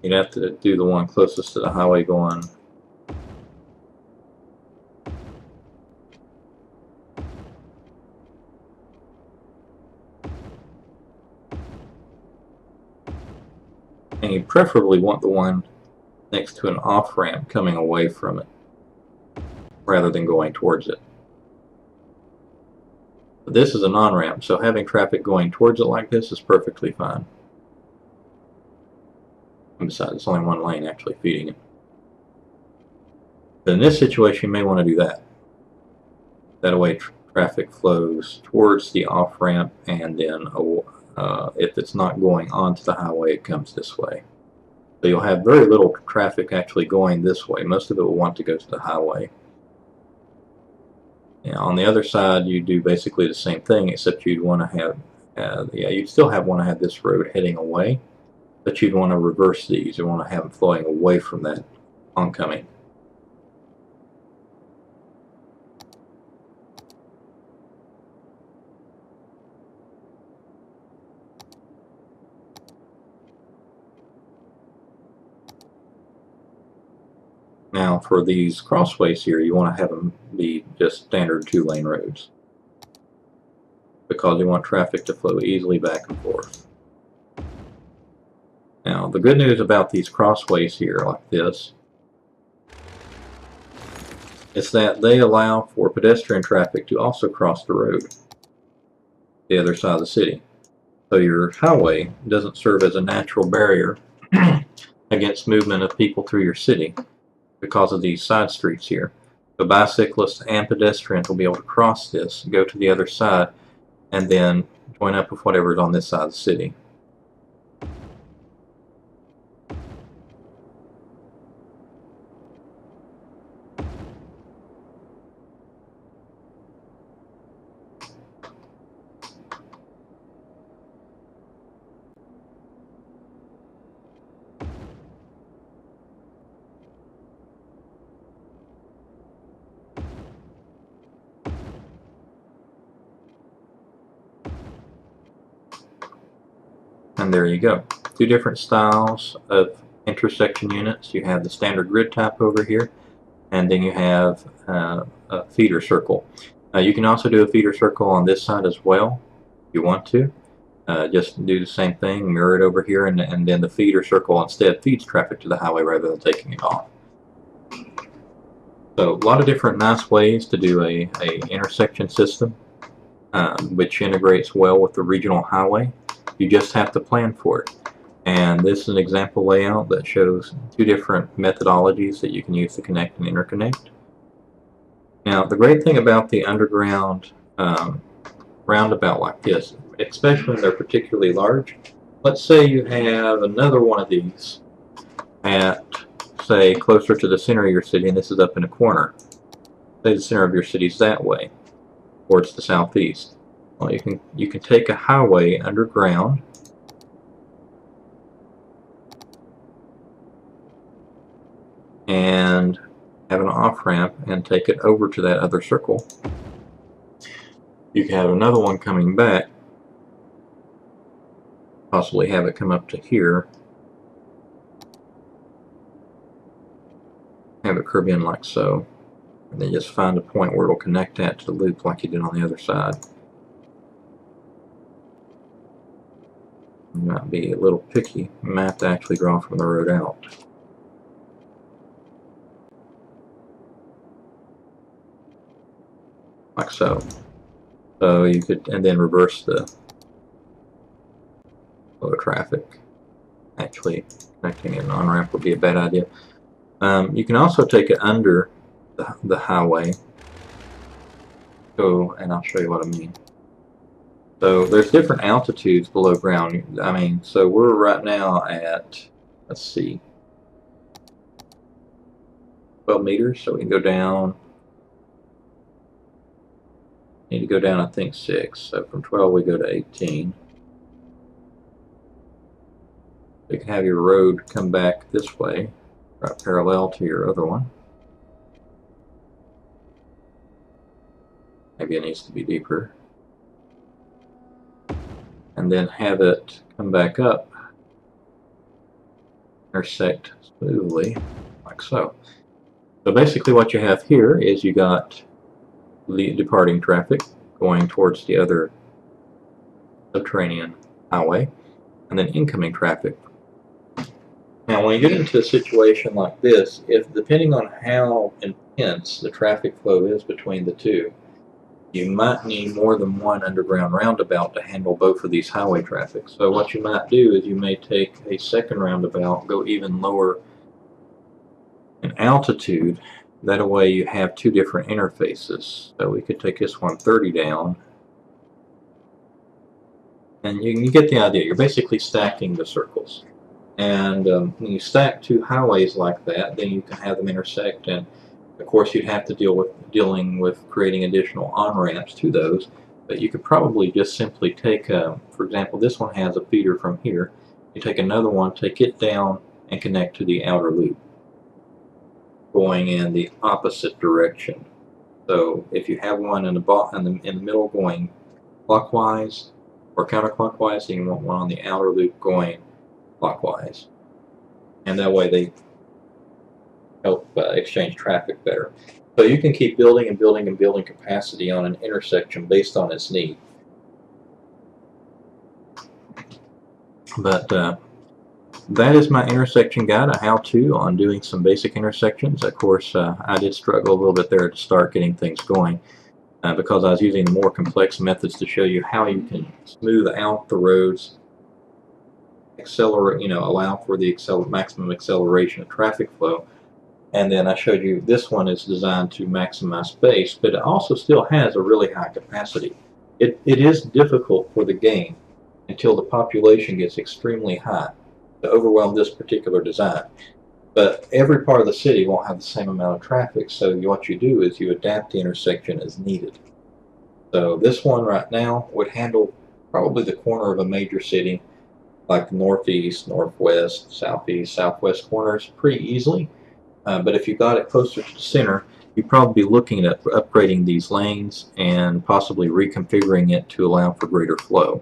S1: You'd have to do the one closest to the highway going and you preferably want the one next to an off-ramp coming away from it rather than going towards it. But this is a non-ramp, so having traffic going towards it like this is perfectly fine. And besides, it's only one lane actually feeding it. But in this situation, you may want to do that. That way traffic flows towards the off-ramp, and then if it's not going onto the highway, it comes this way. So you'll have very little traffic actually going this way. Most of it will want to go to the highway. Now, on the other side, you do basically the same thing, except you'd want to have, you'd still want to have this road heading away, but you'd want to reverse these. You want to have them flowing away from that oncoming. Now for these crossways here, you want to have them be just standard two-lane roads, because you want traffic to flow easily back and forth. Now the good news about these crossways here like this is that they allow for pedestrian traffic to also cross the road the other side of the city. So your highway doesn't serve as a natural barrier against movement of people through your city because of these side streets here. The bicyclists and pedestrians will be able to cross this, go to the other side, and then join up with whatever's on this side of the city. And there you go. Two different styles of intersection units. You have the standard grid type over here, and then you have a feeder circle. You can also do a feeder circle on this side as well if you want to. Just do the same thing, mirror it over here, and then the feeder circle instead feeds traffic to the highway rather than taking it off. So a lot of different nice ways to do a intersection system, which integrates well with the regional highway. You just have to plan for it. And this is an example layout that shows two different methodologies that you can use to connect and interconnect. Now, the great thing about the underground roundabout like this, especially when they're particularly large. Let's say you have another one of these at, say, closer to the center of your city, and this is up in a corner. Say the center of your city is that way, towards the southeast. Well, you can take a highway underground and have an off-ramp and take it over to that other circle. You can have another one coming back, possibly have it come up to here, have it curve in like so, and then just find a point where it'll connect that to the loop like you did on the other side. You might be a little picky. You might have to actually draw from the road out. Like so. So you could, and then reverse the flow of traffic. Actually, connecting an on-ramp would be a bad idea. You can also take it under the highway. So, and I'll show you what I mean. So there's different altitudes below ground. I mean, so we're right now at, let's see, 12 meters. So we can go down. Need to go down, I think, 6. So from 12 we go to 18. You can have your road come back this way, right parallel to your other one. Maybe it needs to be deeper. And then have it come back up, intersect smoothly, like so. So basically what you have here is you got the departing traffic going towards the other subterranean highway, and then incoming traffic. Now when you get into a situation like this, if depending on how intense the traffic flow is between the two, you might need more than one underground roundabout to handle both of these highway traffic. So what you might do is you may take a second roundabout, go even lower in altitude. That way you have two different interfaces. So we could take this one 30 down. And you get the idea. You're basically stacking the circles. And when you stack two highways like that, then you can have them intersect. And of course, you'd have to dealing with creating additional on-ramps to those. But you could probably just simply take, for example, this one has a feeder from here. You take another one, take it down, and connect to the outer loop, going in the opposite direction. So if you have one in the middle going clockwise or counterclockwise, then you want one on the outer loop going clockwise. And that way they help exchange traffic better. So you can keep building and building and building capacity on an intersection based on its need. But that is my intersection guide, a how-to on doing some basic intersections. Of course, I did struggle a little bit there to start getting things going because I was using the more complex methods to show you how you can smooth out the roads, accelerate, allow for the maximum acceleration of traffic flow. And then I showed you this one is designed to maximize space, but it also still has a really high capacity. It is difficult for the game until the population gets extremely high to overwhelm this particular design. But every part of the city won't have the same amount of traffic, so what you do is you adapt the intersection as needed. So this one right now would handle probably the corner of a major city, like northeast, northwest, southeast, southwest corners pretty easily. But if you got it closer to the center, you'd probably be looking at upgrading these lanes and possibly reconfiguring it to allow for greater flow.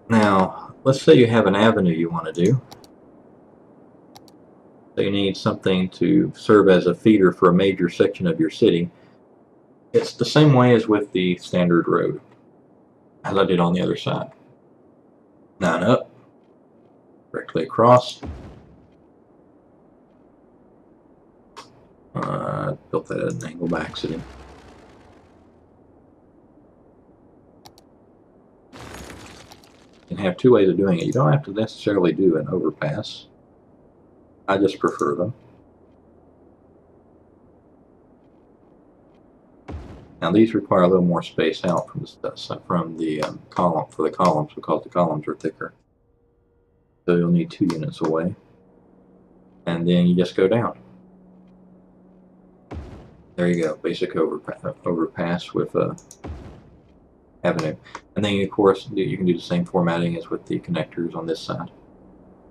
S1: Now, let's say you have an avenue you want to do. So you need something to serve as a feeder for a major section of your city. It's the same way as with the standard road, as I did on the other side. 9 up. Directly across. Built that at an angle by accident. You can have two ways of doing it. You don't have to necessarily do an overpass. I just prefer them. Now these require a little more space out from the column for the columns because the columns are thicker. So you'll need 2 units away, and then you just go down. There you go, basic overpass with a avenue. And then of course you can do the same formatting as with the connectors on this side.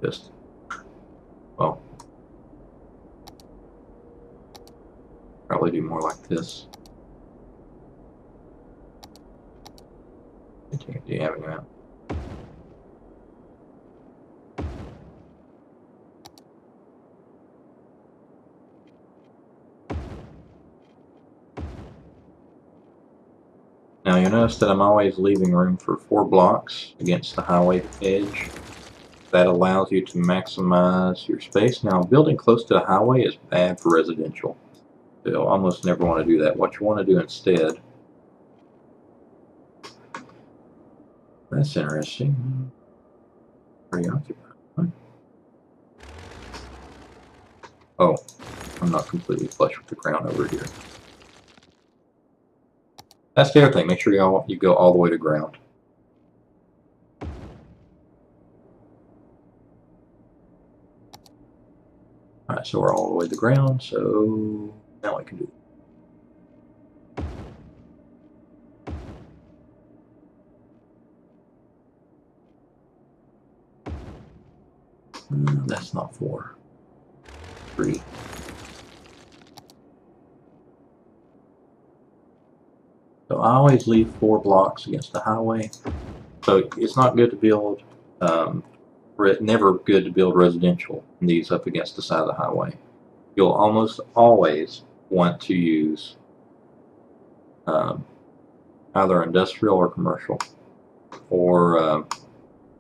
S1: Just, well, probably do more like this. Take the avenue out. Now you'll notice that I'm always leaving room for 4 blocks against the highway edge. That allows you to maximize your space. Now building close to the highway is bad for residential. You'll almost never want to do that. What you want to do instead, that's interesting. Pretty occupied. Oh, I'm not completely flush with the ground over here. That's the other thing. Make sure you go all the way to ground. Alright, so we're all the way to the ground, so now I can do it. That's not 4. 3. So I always leave 4 blocks against the highway. So it's not good to build, never good to build residential these up against the side of the highway. You'll almost always want to use either industrial or commercial or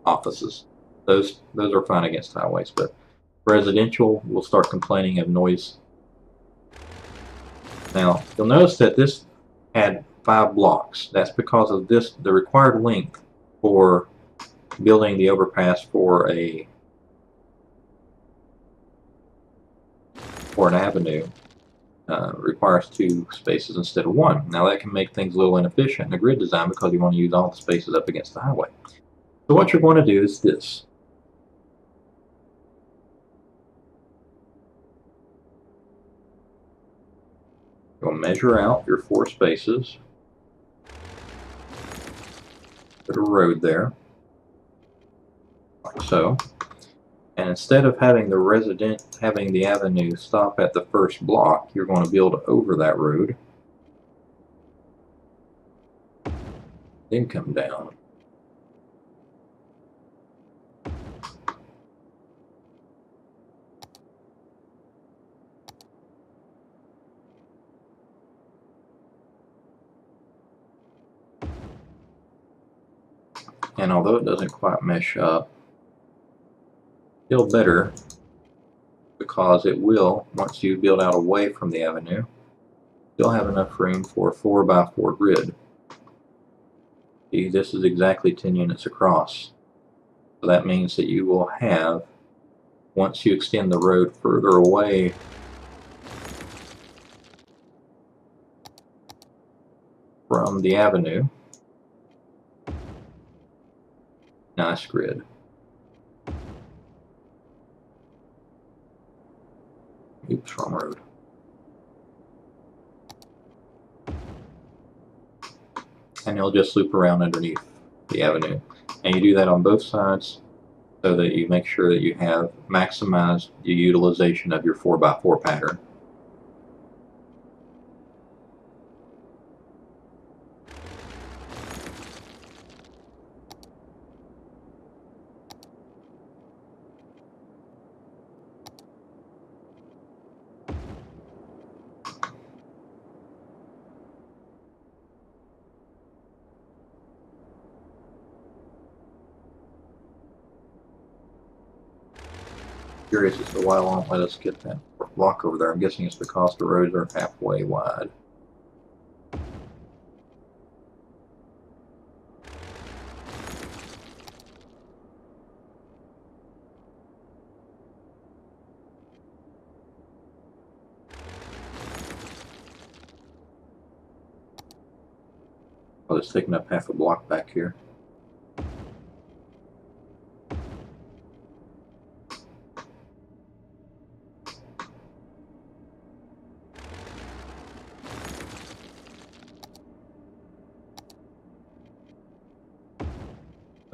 S1: offices. Those are fine against highways, but residential will start complaining of noise. Now you'll notice that this had 5 blocks. That's because of this, the required length for building the overpass for an avenue requires 2 spaces instead of 1. Now that can make things a little inefficient in the grid design because you want to use all the spaces up against the highway. So what you're going to do is this. You'll measure out your 4 spaces. Put a road there, like so. And instead of having the avenue stop at the first block, you're going to build over that road, then come down. And although it doesn't quite mesh up, still better because it will, once you build out away from the avenue, you'll have enough room for a 4x4 grid. See, this is exactly 10 units across. So that means that you will have, once you extend the road further away from the avenue, nice grid. Oops, wrong road. And you'll just loop around underneath the avenue. And you do that on both sides so that you make sure that you have maximized the utilization of your 4x4 pattern. Curious as to why it won't let us get that block over there. I'm guessing it's because the roads are halfway wide. Well, it's taking up half a block back here.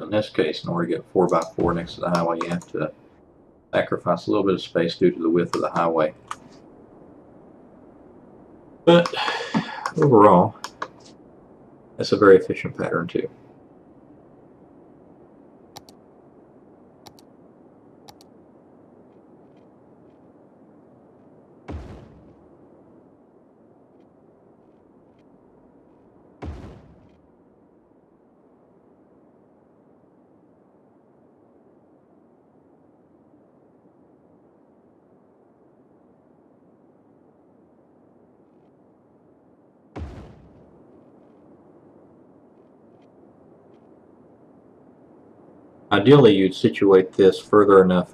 S1: In this case, in order to get 4x4 next to the highway, you have to sacrifice a little bit of space due to the width of the highway. But overall, that's a very efficient pattern too. Ideally, you'd situate this farther enough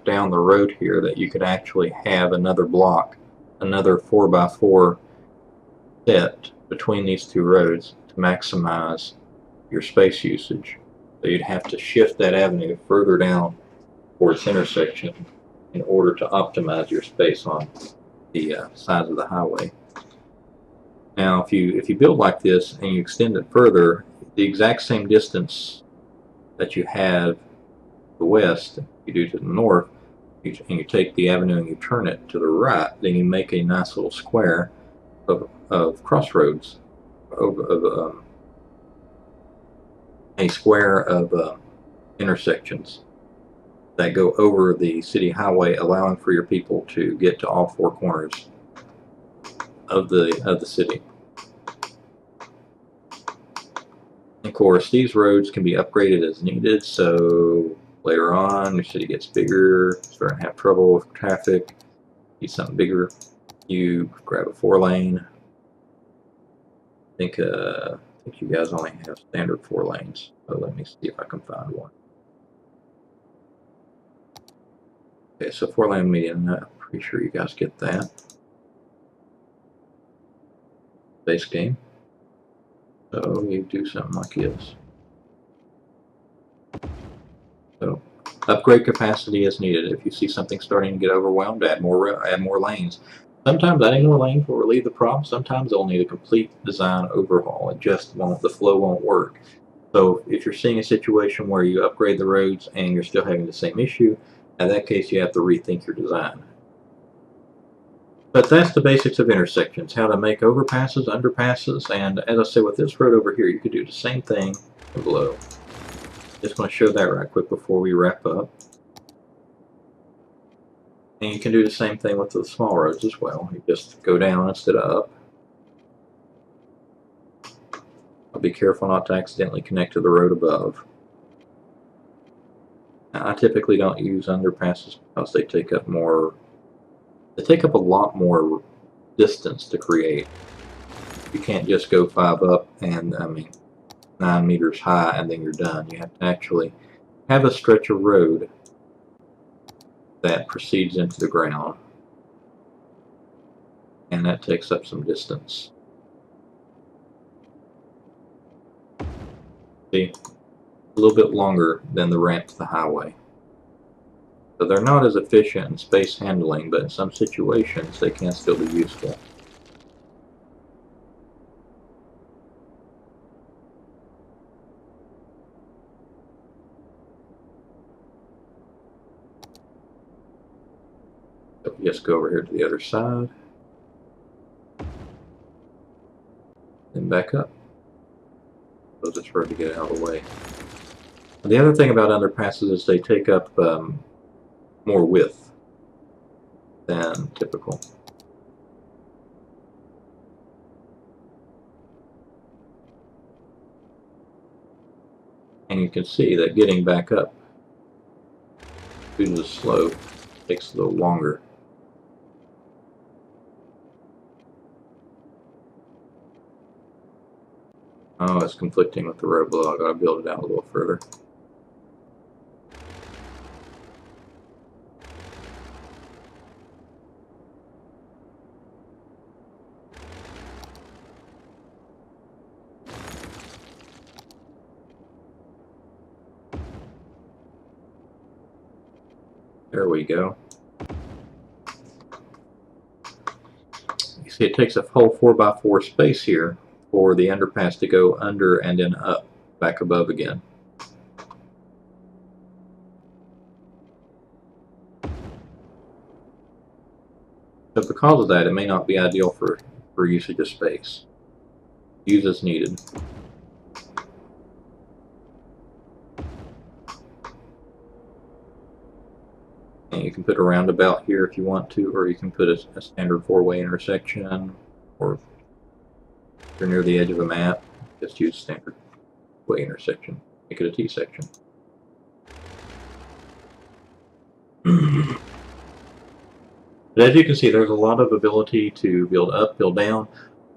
S1: down the road here that you could actually have another block, another 4x4 set between these two roads to maximize your space usage. So you'd have to shift that avenue further down for its intersection in order to optimize your space on the sides of the highway. Now, if you build like this and you extend it further, the exact same distance that you have to the west, you do to the north, and you take the avenue and you turn it to the right, then you make a nice little square of crossroads, a square of intersections that go over the city highway, allowing for your people to get to all four corners of the city. Of course, these roads can be upgraded as needed, so later on your city gets bigger, starting to have trouble with traffic, need something bigger, you grab a 4-lane. I think you guys only have standard 4 lanes, so let me see if I can find one. Okay, so 4-lane median, I'm pretty sure you guys get that. Base game. So you do something like this. So upgrade capacity as needed. If you see something starting to get overwhelmed, add more lanes. Sometimes adding more lanes will relieve the problem. Sometimes they'll need a complete design overhaul. It just won't, the flow won't work. So if you're seeing a situation where you upgrade the roads and you're still having the same issue, in that case you have to rethink your design. But that's the basics of intersections, how to make overpasses, underpasses, and as I said with this road over here, you could do the same thing below. Just want to show that right quick before we wrap up. And you can do the same thing with the small roads as well. You just go down instead of up. I'll be careful not to accidentally connect to the road above. Now, I typically don't use underpasses because they take up a lot more distance to create. You can't just go 5 up and 9 meters high and then you're done. You have to actually have a stretch of road that proceeds into the ground, and that takes up some distance. See, a little bit longer than the ramp to the highway. So they're not as efficient in space handling, but in some situations they can still be useful. So just go over here to the other side, then back up. So it's hard to get out of the way. The other thing about underpasses is they take up more width than typical. And you can see that getting back up due to the slope takes a little longer. Oh, it's conflicting with the road below. I gotta build it out a little further. There we go. You see it takes a whole 4x4 space here for the underpass to go under and then up, back above again. So because of that, it may not be ideal for usage of space. Use as needed. And you can put a roundabout here if you want to, or you can put a standard four-way intersection, or if you're near the edge of a map, just use standard way intersection. Make it a T-section. But as you can see, there's a lot of ability to build up, build down.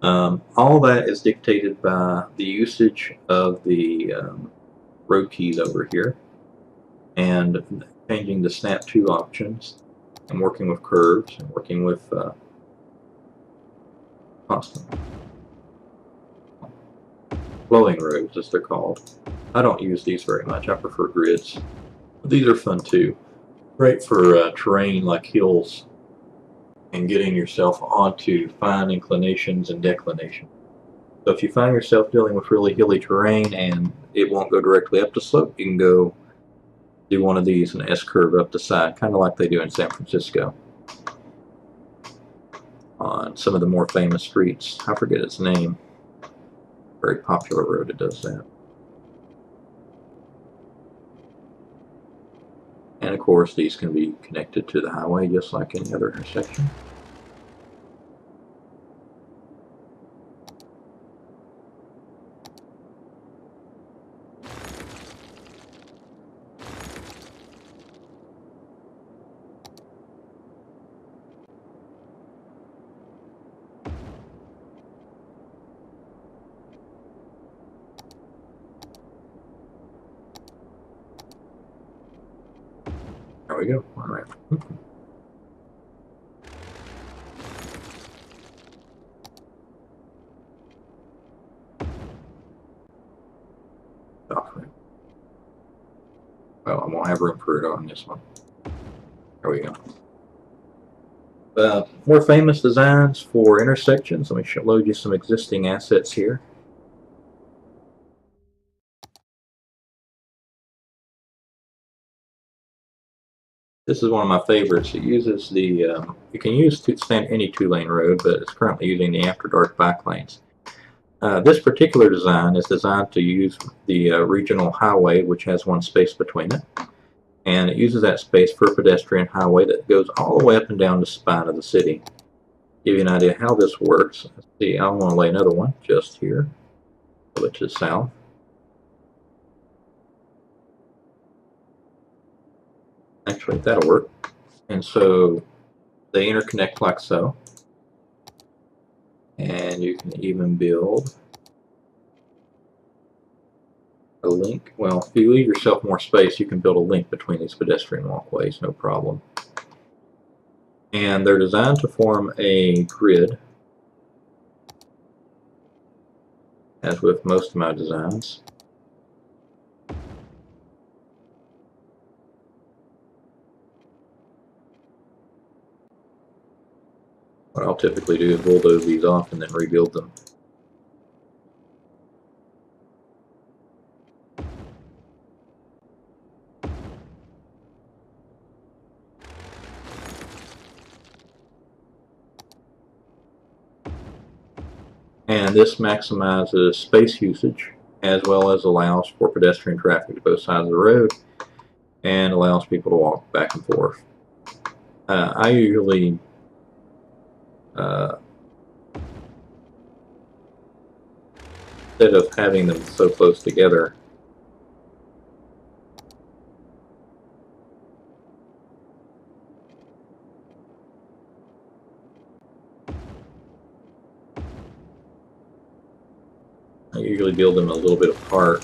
S1: All that is dictated by the usage of the road keys over here, and changing the snap to options, and working with curves, and working with constant flowing roads, as they're called. I don't use these very much. I prefer grids. But these are fun too. Great for terrain like hills and getting yourself onto fine inclinations and declinations. So if you find yourself dealing with really hilly terrain and it won't go directly up the slope, you can go do one of these and S-curve up the side, kind of like they do in San Francisco on some of the more famous streets. I forget its name. Very popular road that does that. And of course, these can be connected to the highway just like any other intersection. There we go. All right. Well, I won't have room for it on this one. There we go. More famous designs for intersections. Let me load you some existing assets here. This is one of my favorites. It uses the, you can use any two-lane road, but it's currently using the after dark bike lanes. This particular design is designed to use the regional highway, which has one space between it. And it uses that space for a pedestrian highway that goes all the way up and down the spine of the city. Give you an idea how this works. Let's see, I want to lay another one just here, a little bit to the south. Actually, that'll work. And so they interconnect like so. And you can even build a link. Well, if you leave yourself more space, you can build a link between these pedestrian walkways, no problem. And they're designed to form a grid, as with most of my designs. What I'll typically do is bulldoze these off and then rebuild them. And this maximizes space usage as well as allows for pedestrian traffic to both sides of the road and allows people to walk back and forth. I usually instead of having them so close together, I usually build them a little bit apart.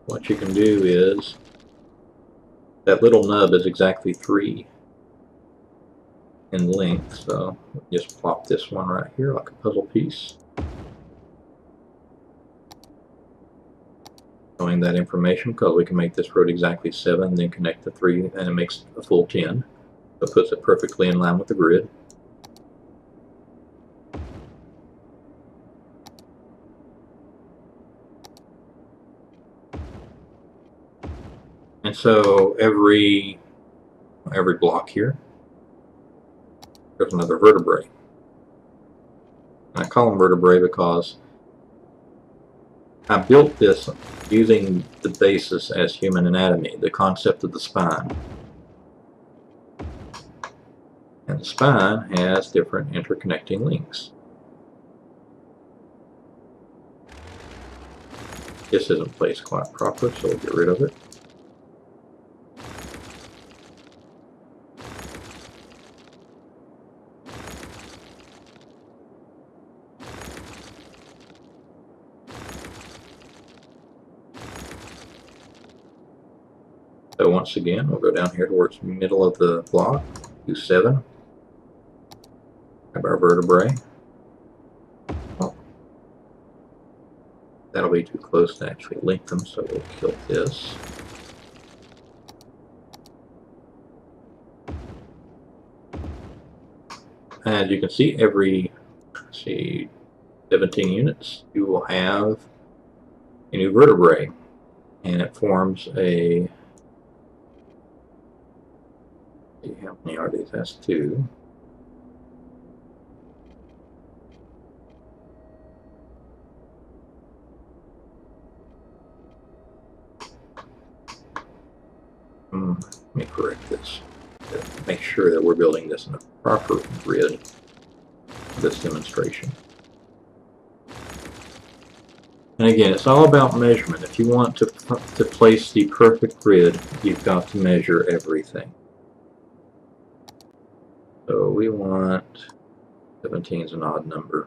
S1: What you can do is that little nub is exactly 3 in length, so just plop this one right here like a puzzle piece. Showing that information because we can make this road exactly 7, then connect the 3, and it makes a full 10. So it puts it perfectly in line with the grid. And so every block here, there's another vertebrae. And I call them vertebrae because I built this using the basis as human anatomy, the concept of the spine. And the spine has different interconnecting links. This isn't placed quite proper, so we'll get rid of it. So once again, we'll go down here towards the middle of the block, do 7. Have our vertebrae. Oh. That'll be too close to actually link them, so we'll kill this. As you can see, every 17 units, you will have a new vertebrae, and it forms a. How many are these? That's 2. Let me correct this. Make sure that we're building this in a proper grid for this demonstration. And again, it's all about measurement. If you want to place the perfect grid, you've got to measure everything. So we want 17 is an odd number.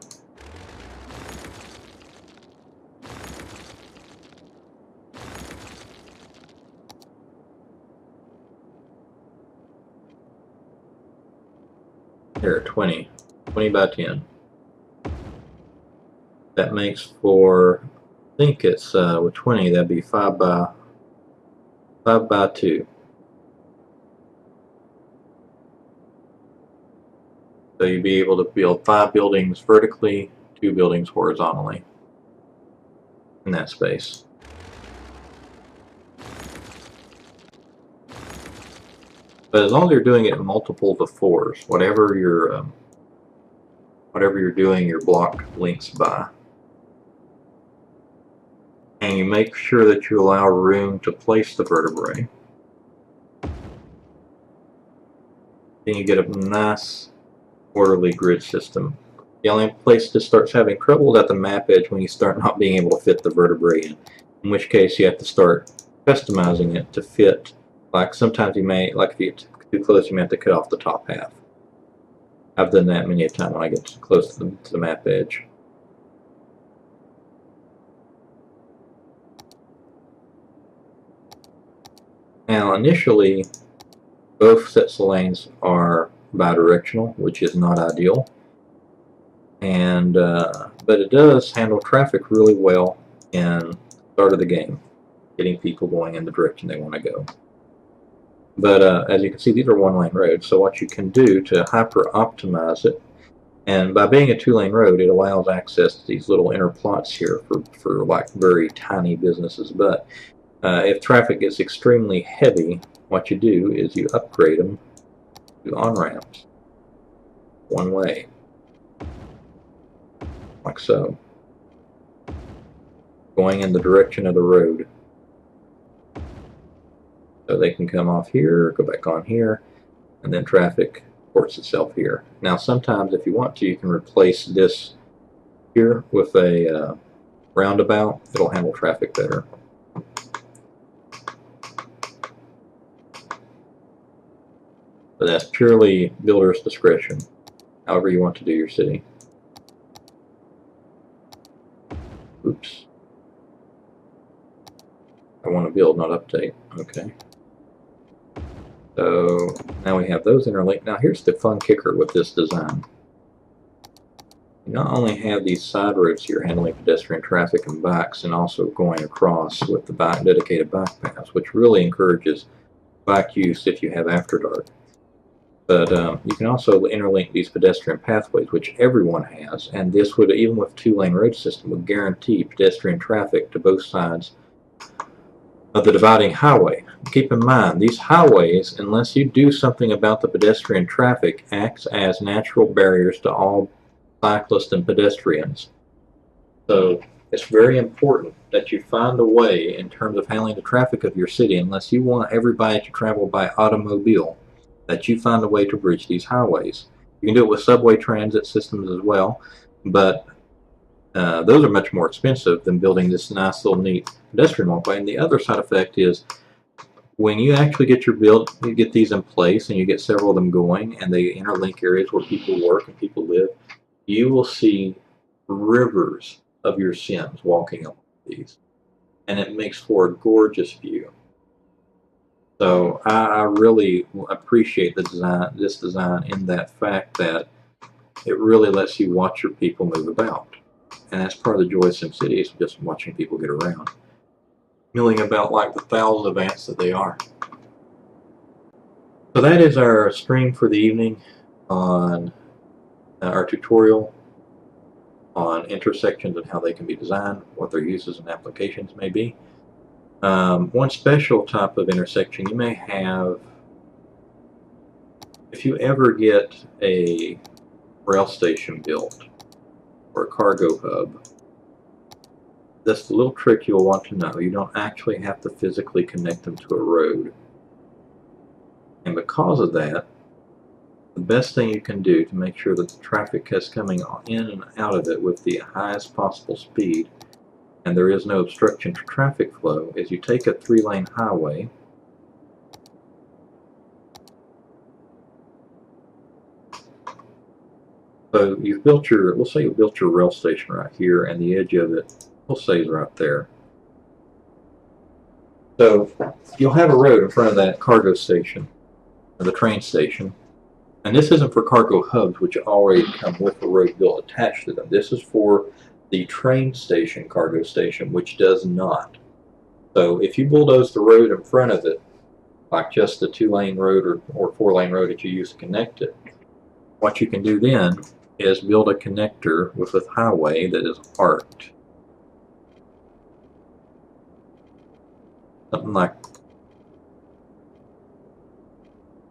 S1: There, 20 by 10. That makes for, I think it's with 20, that'd be 5 by 2. So you'd be able to build 5 buildings vertically, 2 buildings horizontally in that space. But as long as you're doing it in multiples of 4s, whatever you're doing your block links by, and you make sure that you allow room to place the vertebrae, then you get a nice orderly grid system. The only place this starts having trouble is at the map edge when you start not being able to fit the vertebrae in which case you have to start customizing it to fit. Like sometimes you may, like if you get too close, you may have to cut off the top half. I've done that many a time when I get close to the map edge. Now initially, both sets of lanes are bidirectional, which is not ideal. And but it does handle traffic really well in the start of the game, getting people going in the direction they want to go. But as you can see, these are 1-lane roads, so what you can do to hyper-optimize it, and by being a 2-lane road, it allows access to these little inner plots here for like very tiny businesses. But if traffic gets extremely heavy, what you do is you upgrade them to on-ramps, one way, like so, going in the direction of the road. So they can come off here, go back on here, and then traffic ports itself here. Now sometimes if you want to, you can replace this here with a roundabout. It'll handle traffic better. But that's purely builder's discretion, however you want to do your city. Oops. I want to build, not update. Okay. So now we have those interlinked. Now here's the fun kicker with this design. You not only have these side roads here handling pedestrian traffic and bikes, and also going across with the dedicated bike paths, which really encourages bike use if you have after dark. But you can also interlink these pedestrian pathways, which everyone has, and this would, even with two-lane road system, would guarantee pedestrian traffic to both sides of the dividing highway. Keep in mind, these highways, unless you do something about the pedestrian traffic, acts as natural barriers to all cyclists and pedestrians. So it's very important that you find a way in terms of handling the traffic of your city, unless you want everybody to travel by automobile, that you find a way to bridge these highways. You can do it with subway transit systems as well, but those are much more expensive than building this nice little neat pedestrian walkway. And the other side effect is when you actually get you get these in place and you get several of them going and they interlink areas where people work and people live, you will see rivers of your Sims walking along these, and it makes for a gorgeous view. So I really appreciate this design in that fact that it really lets you watch your people move about. And that's part of the joy of SimCity, is just watching people get around, milling about like the thousands of ants that they are. So that is our stream for the evening on our tutorial on intersections and how they can be designed, what their uses and applications may be. One special type of intersection you may have, if you ever get a rail station built or a cargo hub, that's the little trick you'll want to know. You don't actually have to physically connect them to a road. And because of that, the best thing you can do to make sure that the traffic is coming in and out of it with the highest possible speed and there is no obstruction to traffic flow is you take a 3-lane highway So you've built your, we'll say you built your rail station right here, and the edge of it, we'll say, is right there. So you'll have a road in front of that cargo station, or the train station. And this isn't for cargo hubs, which already come with a road built attached to them. This is for the train station, cargo station, which does not. So if you bulldoze the road in front of it, like just the 2-lane road or 4-lane road that you use to connect it, what you can do then is build a connector with a highway that is arced. Something like,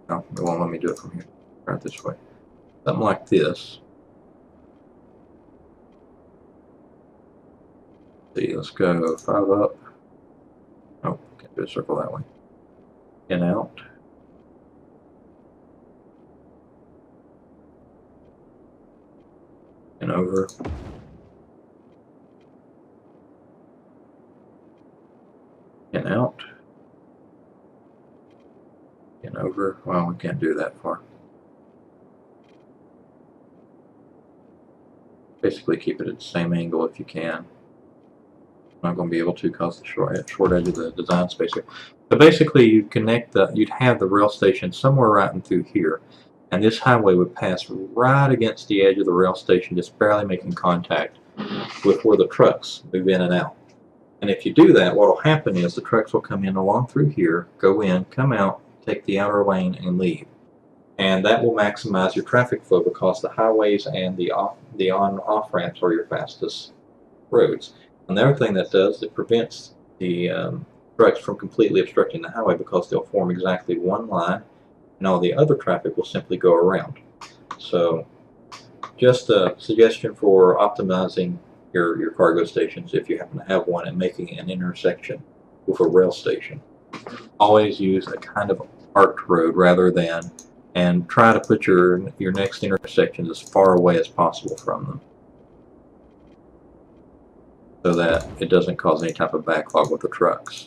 S1: no, it won't let me do it from here. Right this way. Something like this. Let's see, let's go 5 up. Oh, can't do a circle that way. In, out. And over. And out. And over. Well, we can't do that far. Basically keep it at the same angle if you can. I'm not going to be able to because the short edge of the design space here. But basically you'd connect you'd have the rail station somewhere right in through here. And this highway would pass right against the edge of the rail station, just barely making contact with where the trucks move in and out. And if you do that, what will happen is the trucks will come in along through here, go in, come out, take the outer lane, and leave. And that will maximize your traffic flow because the highways and the on-off ramps are your fastest roads. And the other thing that does, it prevents the trucks from completely obstructing the highway because they'll form exactly one line and all the other traffic will simply go around. So just a suggestion for optimizing your cargo stations if you happen to have one and making an intersection with a rail station. Always use a kind of arced road rather than, and try to put your next intersections as far away as possible from them so that it doesn't cause any type of backlog with the trucks.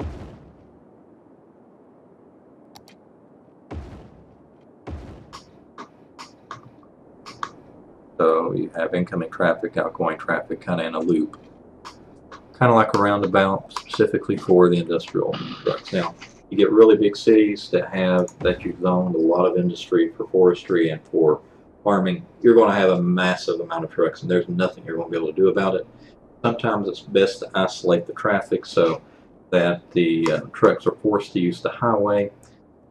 S1: So you have incoming traffic, outgoing traffic kind of in a loop. Kind of like a roundabout specifically for the industrial trucks. Now, You get really big cities that you've zoned a lot of industry for forestry and for farming, you're going to have a massive amount of trucks, and there's nothing you're going to be able to do about it. Sometimes it's best to isolate the traffic so that the trucks are forced to use the highway.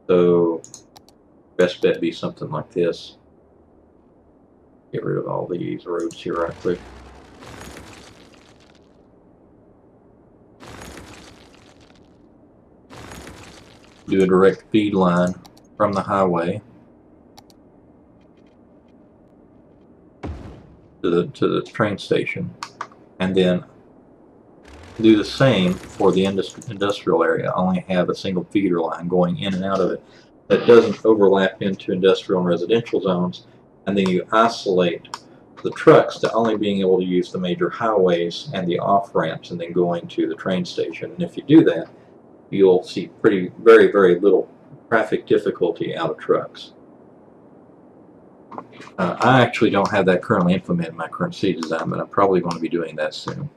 S1: So best bet be something like this. Get rid of all these roads here right quick. Do a direct feed line from the highway to the train station, and then do the same for the industrial area. Only have a single feeder line going in and out of it that doesn't overlap into industrial and residential zones, and then you isolate the trucks to only being able to use the major highways and the off ramps, and then going to the train station. And if you do that, you'll see very, very little traffic difficulty out of trucks. I actually don't have that currently implemented in my current city design, but I'm probably going to be doing that soon.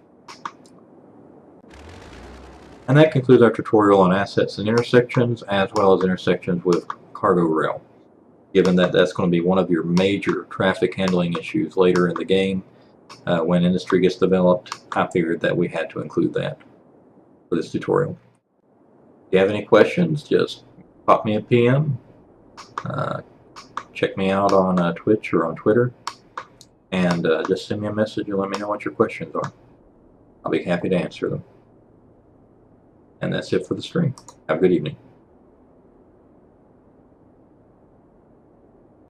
S1: And that concludes our tutorial on assets and intersections, as well as intersections with cargo rail. Given that that's going to be one of your major traffic handling issues later in the game, when industry gets developed, I figured that we had to include that for this tutorial. If you have any questions, just pop me a PM. Check me out on Twitch or on Twitter, and just send me a message and let me know what your questions are. I'll be happy to answer them. And that's it for the stream. Have a good evening.